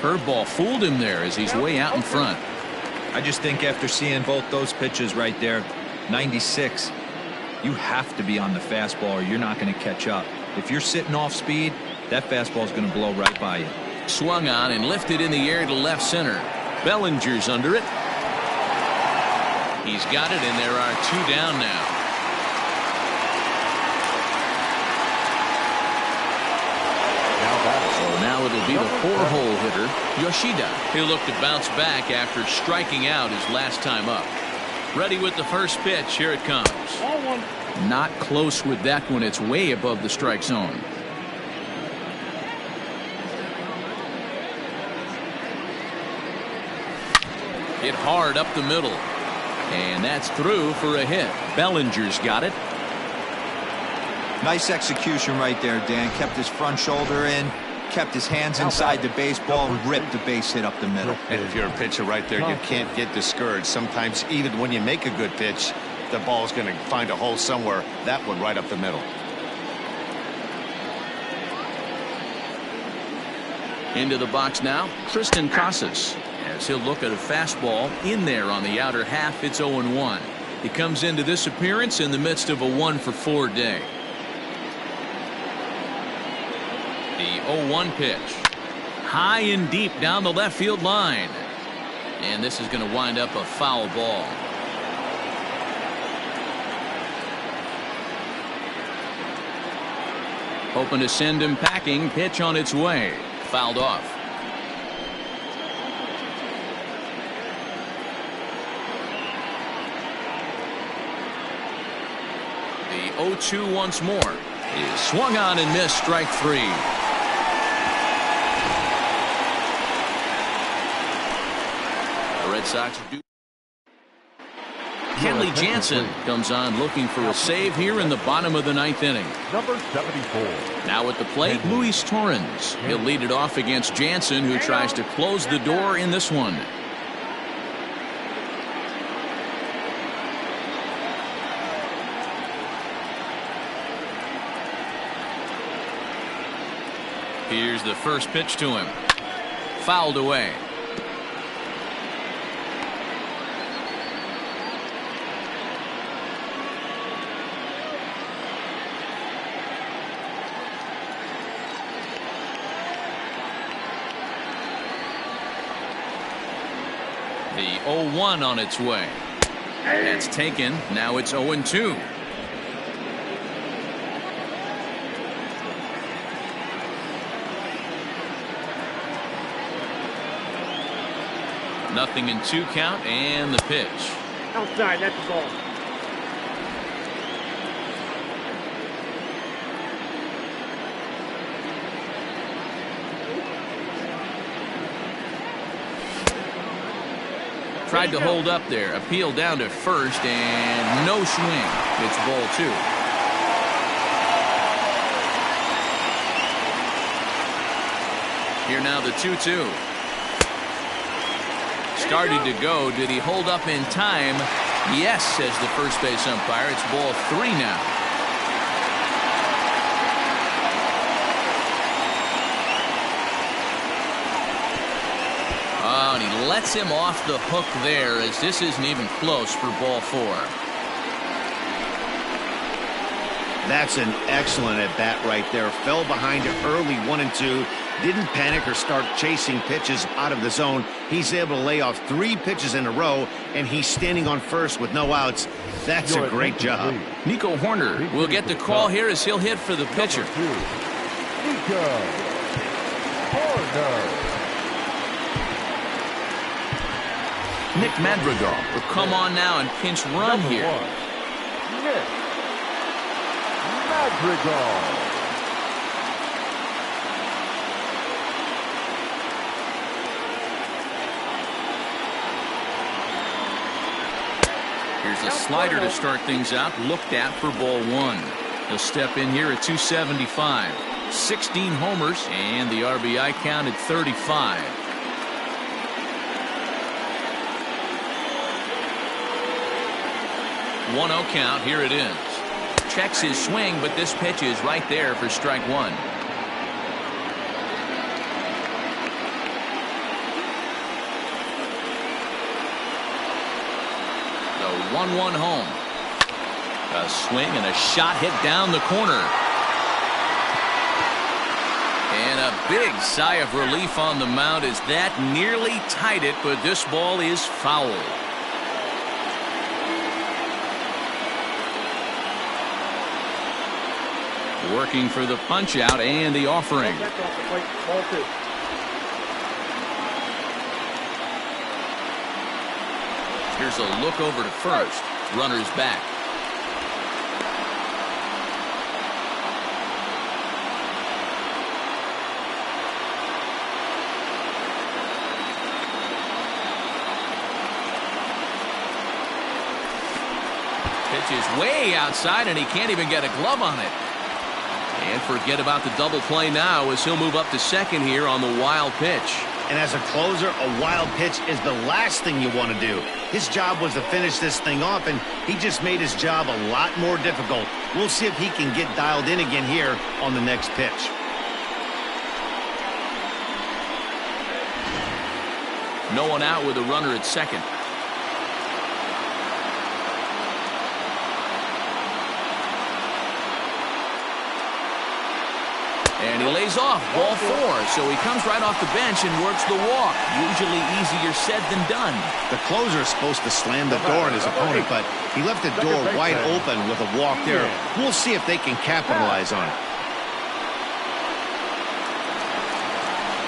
[SPEAKER 1] Curveball fooled him there as he's way out in front.
[SPEAKER 4] I just think after seeing both those pitches right there, 96, you have to be on the fastball or you're not going to catch up. If you're sitting off speed, that fastball is going to blow right by you.
[SPEAKER 1] Swung on and lifted in the air to left center. Bellinger's under it. He's got it, and there are 2 down now. So now it'll be the 4-hole hitter, Yoshida. He'll look to bounce back after striking out his last time up. Ready with the first pitch. Here it comes. Not close with that one. It's way above the strike zone. Hit hard up the middle. And that's through for a hit. Bellinger's got it.
[SPEAKER 4] Nice execution right there, Dan. Kept his front shoulder in, kept his hands inside the baseball, and ripped the base hit up the middle.
[SPEAKER 2] And if you're a pitcher right there, you can't get discouraged. Sometimes even when you make a good pitch, the ball's going to find a hole somewhere. That one right up the middle.
[SPEAKER 1] Into the box now, Tristan Casas, as he'll look at a fastball in there on the outer half. It's 0-1. He comes into this appearance in the midst of a 1-for-4 day. The 0-1 pitch. High and deep down the left field line. And this is going to wind up a foul ball. Hoping to send him packing. Pitch on its way. Fouled off. The 0-2 once more. Is swung on and missed. Strike 3. The Red Sox do. Kenley Jansen comes on looking for a save here in the bottom of the 9th inning.
[SPEAKER 3] Number 74.
[SPEAKER 1] Now at the plate, Luis Torrens. He'll lead it off against Jansen, who tries to close the door in this one. Here's the first pitch to him. Fouled away. The 0-1 on its way. That's taken. Now it's 0-2. Nothing in 2 count, and the pitch.
[SPEAKER 6] Outside, that's the ball.
[SPEAKER 1] Tried to hold up there. Appeal down to first, and no swing. It's ball 2. Here now the 2-2. Started to go. Did he hold up in time? Yes, says the first base umpire. It's ball 3 now. Oh, and he lets him off the hook there, as this isn't even close for ball 4.
[SPEAKER 2] That's an excellent at bat right there. Fell behind it early, 1-2. Didn't panic or start chasing pitches out of the zone. He's able to lay off 3 pitches in a row, and he's standing on first with no outs. That's a great job.
[SPEAKER 1] Nico Horner will get the call here as he'll hit for the pitcher.
[SPEAKER 3] Nico Horner.
[SPEAKER 1] Nick Madrigal will come on now and pinch run
[SPEAKER 3] Number
[SPEAKER 1] here.
[SPEAKER 3] 1. Nick Madrigal.
[SPEAKER 1] Here's a slider to start things out, looked at for ball 1. He'll step in here at 275. 16 homers, and the RBI count at 35. One 0 count. Here it is. Checks his swing, but this pitch is right there for strike 1. The 1-1 home. A swing and a shot hit down the corner. And a big sigh of relief on the mound as that nearly tied it, but this ball is foul. Working for the punch out and the offering.
[SPEAKER 6] That's off the plate. Ball 2.
[SPEAKER 1] Here's a look over to first. Runner's back. Pitch is way outside, and he can't even get a glove on it. And forget about the double play now as he'll move up to second here on the wild pitch.
[SPEAKER 2] And as a closer, a wild pitch is the last thing you want to do. His job was to finish this thing off, and he just made his job a lot more difficult. We'll see if he can get dialed in again here on the next pitch.
[SPEAKER 1] No one out with a runner at second. And he lays off, ball 4, so he comes right off the bench and works the walk. Usually easier said than done.
[SPEAKER 2] The closer is supposed to slam the door on his opponent, but he left the door wide open with a walk there. We'll see if they can capitalize on it.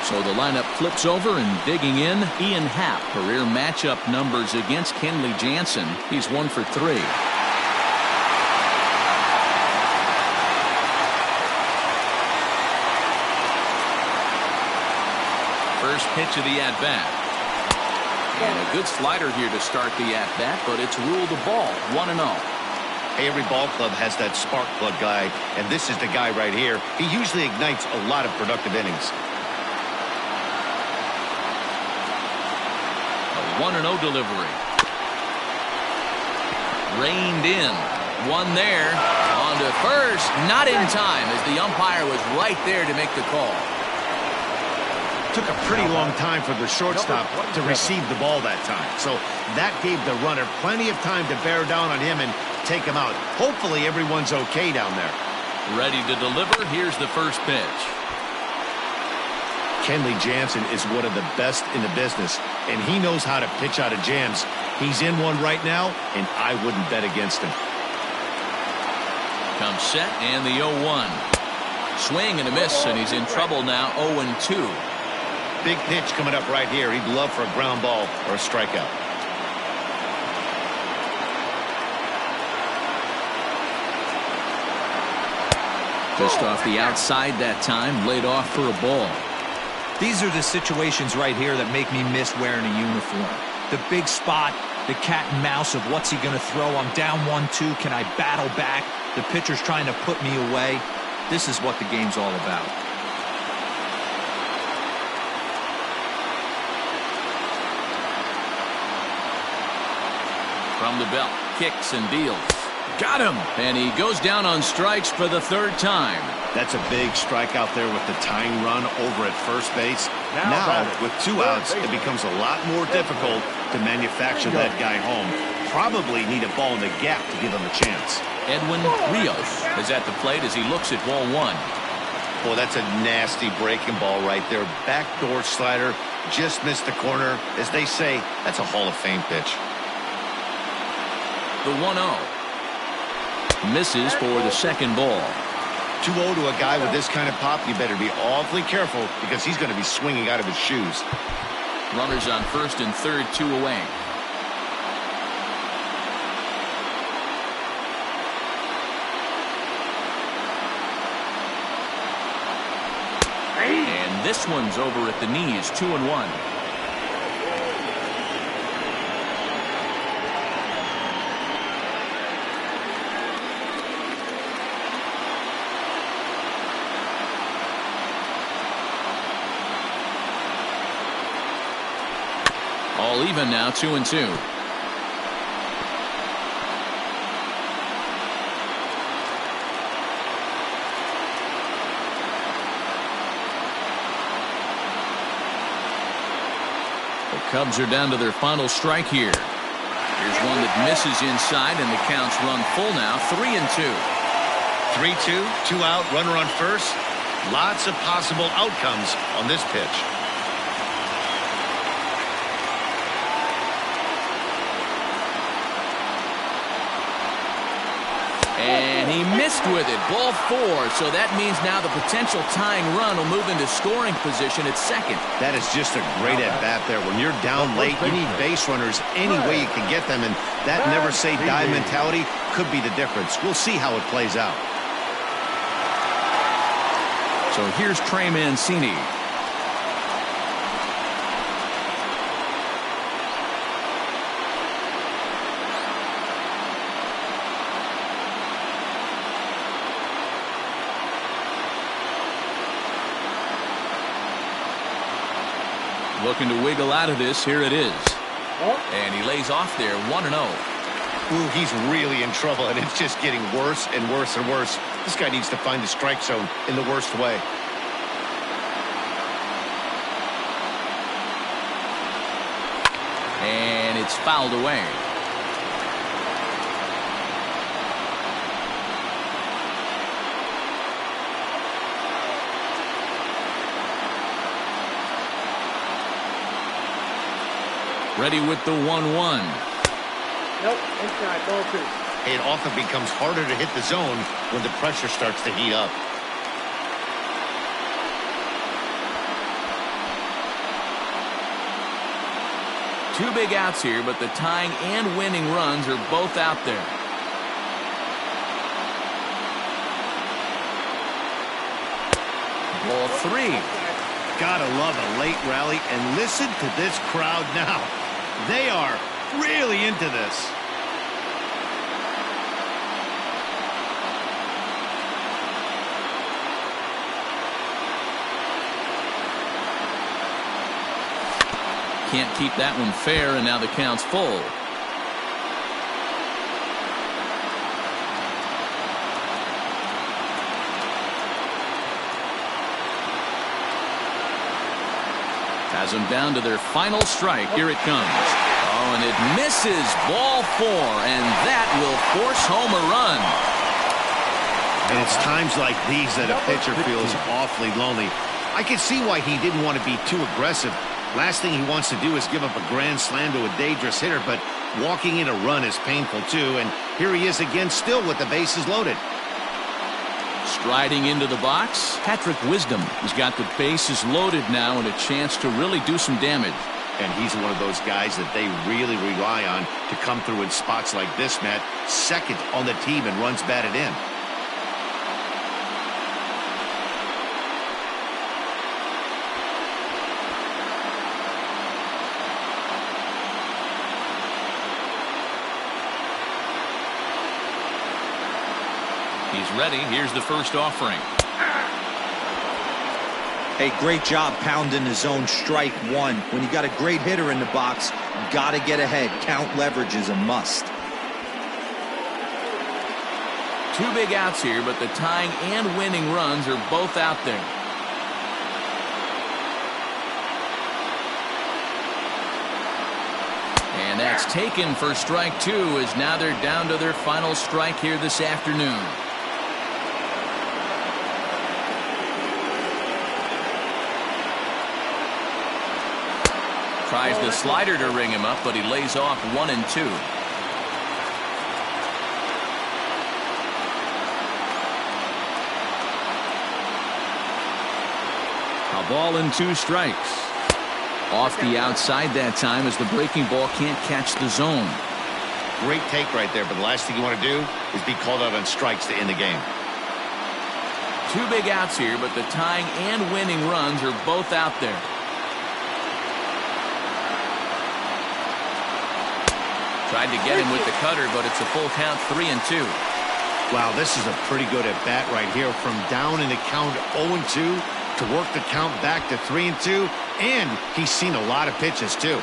[SPEAKER 1] So the lineup flips over, and digging in, Ian Happ. Career matchup numbers against Kenley Jansen. He's 1 for 3. First pitch of the at-bat. And a good slider here to start the at-bat, but it's ruled a ball, 1-0.
[SPEAKER 2] Hey, every ball club has that spark plug guy, and this is the guy right here. He usually ignites a lot of productive innings.
[SPEAKER 1] A 1-0 delivery. Reined in. One there. On to first. Not in time, as the umpire was right there to make the call.
[SPEAKER 2] Took a pretty long time for the shortstop to receive the ball that time. So that gave the runner plenty of time to bear down on him and take him out. Hopefully everyone's okay down there.
[SPEAKER 1] Ready to deliver. Here's the first pitch.
[SPEAKER 2] Kenley Jansen is one of the best in the business, and he knows how to pitch out of jams. He's in one right now, and I wouldn't bet against him.
[SPEAKER 1] Comes set, and the 0-1. Swing and a miss, and he's in trouble now, 0-2.
[SPEAKER 2] Big pitch coming up right here. He'd love for a ground ball or a strikeout.
[SPEAKER 1] Just off the outside that time, laid off for a ball.
[SPEAKER 4] These are the situations right here that make me miss wearing a uniform. The big spot, the cat and mouse of what's he going to throw. I'm down 1-2. Can I battle back? The pitcher's trying to put me away. This is what the game's all about.
[SPEAKER 1] From the belt, kicks and deals. Got him! And he goes down on strikes for the 3rd time.
[SPEAKER 2] That's a big strike out there with the tying run over at first base. Now with 2 outs, it becomes a lot more difficult to manufacture that guy home. Probably need a ball in the gap to give him a chance.
[SPEAKER 1] Edwin Rios is at the plate as he looks at ball 1.
[SPEAKER 2] Boy, that's a nasty breaking ball right there. Backdoor slider, just missed the corner. As they say, that's a Hall of Fame pitch.
[SPEAKER 1] The 1-0. Misses for the 2nd ball.
[SPEAKER 2] 2-0 to a guy with this kind of pop, you better be awfully careful because he's going to be swinging out of his shoes.
[SPEAKER 1] Runners on first and third, 2 away. And this one's over at the knees, 2-1. All even now, 2-2. The Cubs are down to their final strike here. Here's one that misses inside, and the counts run full now, 3-2.
[SPEAKER 2] 3-2, 2 out, runner on first. Lots of possible outcomes on this pitch.
[SPEAKER 1] And he missed with it. Ball 4. So that means now the potential tying run will move into scoring position at second.
[SPEAKER 2] That is just a great at-bat there. When you're down late, you need base runners any way you can get them, and that never-say-die mentality could be the difference. We'll see how it plays out.
[SPEAKER 1] So here's Trey Mancini. Looking to wiggle out of this. Here it is. And he lays off there, 1-0.
[SPEAKER 2] Ooh, he's really in trouble, and it's just getting worse and worse and worse. This guy needs to find the strike zone in the worst way.
[SPEAKER 1] And it's fouled away. Ready with the 1-1.
[SPEAKER 6] Nope, inside, ball 2.
[SPEAKER 2] It often becomes harder to hit the zone when the pressure starts to heat up.
[SPEAKER 1] Two big outs here, but the tying and winning runs are both out there. Ball 3.
[SPEAKER 2] Gotta love a late rally, and listen to this crowd now. They are really into this.
[SPEAKER 1] Can't keep that one fair, and now the count's full. Has them down to their final strike. Here it comes. Oh, and it misses. Ball 4, and that will force home a run.
[SPEAKER 2] And it's times like these that a pitcher feels awfully lonely. I can see why he didn't want to be too aggressive. Last thing he wants to do is give up a grand slam to a dangerous hitter, but walking in a run is painful too, and here he is again, still with the bases loaded.
[SPEAKER 1] Striding into the box, Patrick Wisdom has got the bases loaded now and a chance to really do some damage.
[SPEAKER 2] And he's one of those guys that they really rely on to come through in spots like this, Matt. Second on the team and runs batted in.
[SPEAKER 1] He's ready. Here's the first offering.
[SPEAKER 4] Hey, great job pounding the zone. Strike 1. When you got a great hitter in the box, got to get ahead. Count leverage is a must.
[SPEAKER 1] Two big outs here, but the tying and winning runs are both out there. And that's taken for strike 2, as now they're down to their final strike here this afternoon. Tries the slider to ring him up, but he lays off 1 and 2. A ball and 2 strikes. Off the outside that time, as the breaking ball can't catch the zone.
[SPEAKER 2] Great take right there, but the last thing you want to do is be called out on strikes to end the game.
[SPEAKER 1] Two big outs here, but the tying and winning runs are both out there. Tried to get him with the cutter, but it's a full count, 3 and 2.
[SPEAKER 2] Wow, this is a pretty good at-bat right here. From down in the count 0-2 to work the count back to 3 and 2, and he's seen a lot of pitches too.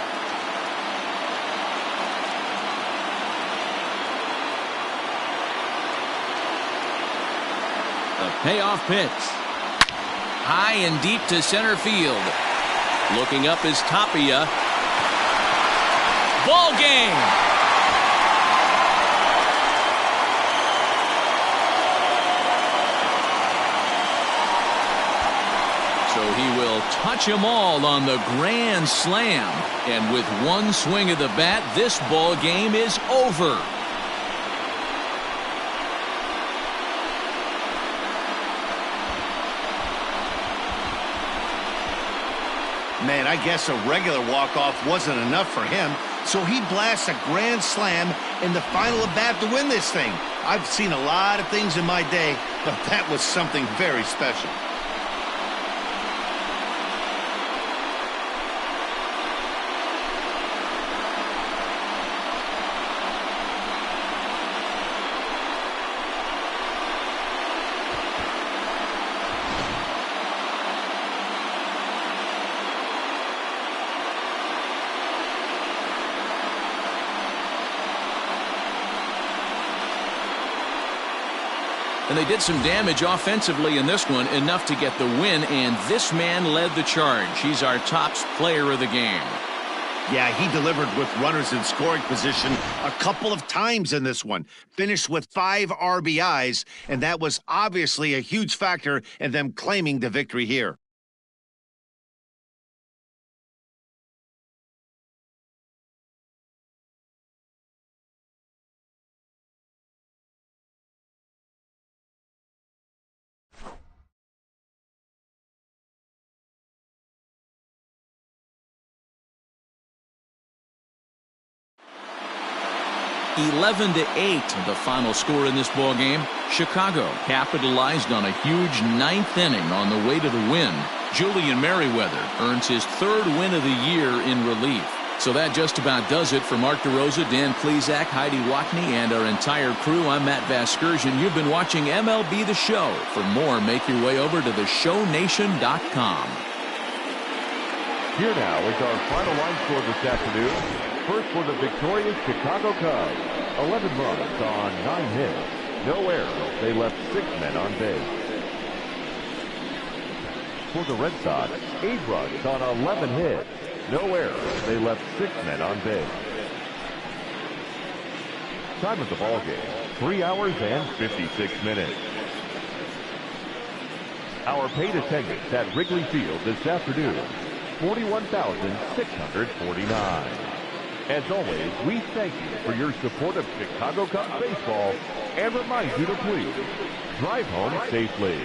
[SPEAKER 1] The payoff pitch. High and deep to center field. Looking up is Tapia. Ball game. So he will touch them all on the grand slam. And with one swing of the bat, this ball game is over.
[SPEAKER 2] Man, I guess a regular walk-off wasn't enough for him, so he blasts a grand slam in the final at bat to win this thing. I've seen a lot of things in my day, but that was something very special.
[SPEAKER 1] And they did some damage offensively in this one, enough to get the win, and this man led the charge. He's our top player of the game.
[SPEAKER 2] Yeah, he delivered with runners in scoring position a couple of times in this one. Finished with 5 RBIs, and that was obviously a huge factor in them claiming the victory here.
[SPEAKER 1] (11-8), the final score in this ball game. Chicago capitalized on a huge 9th inning on the way to the win. Julian Merriweather earns his 3rd win of the year in relief. So that just about does it for Mark DeRosa, Dan Plesac, Heidi Watney, and our entire crew. I'm Matt Vasgersian. You've been watching MLB The Show. For more, make your way over to theshownation.com.
[SPEAKER 3] Here now is our final line score this afternoon. First for the victorious Chicago Cubs, 11 runs on 9 hits. No errors. They left 6 men on base. For the Red Sox, 8 runs on 11 hits. No errors. They left 6 men on base. Time of the ball game, 3 hours and 56 minutes. Our paid attendance at Wrigley Field this afternoon, 41,649. As always, we thank you for your support of Chicago Cubs baseball and remind you to please drive home safely.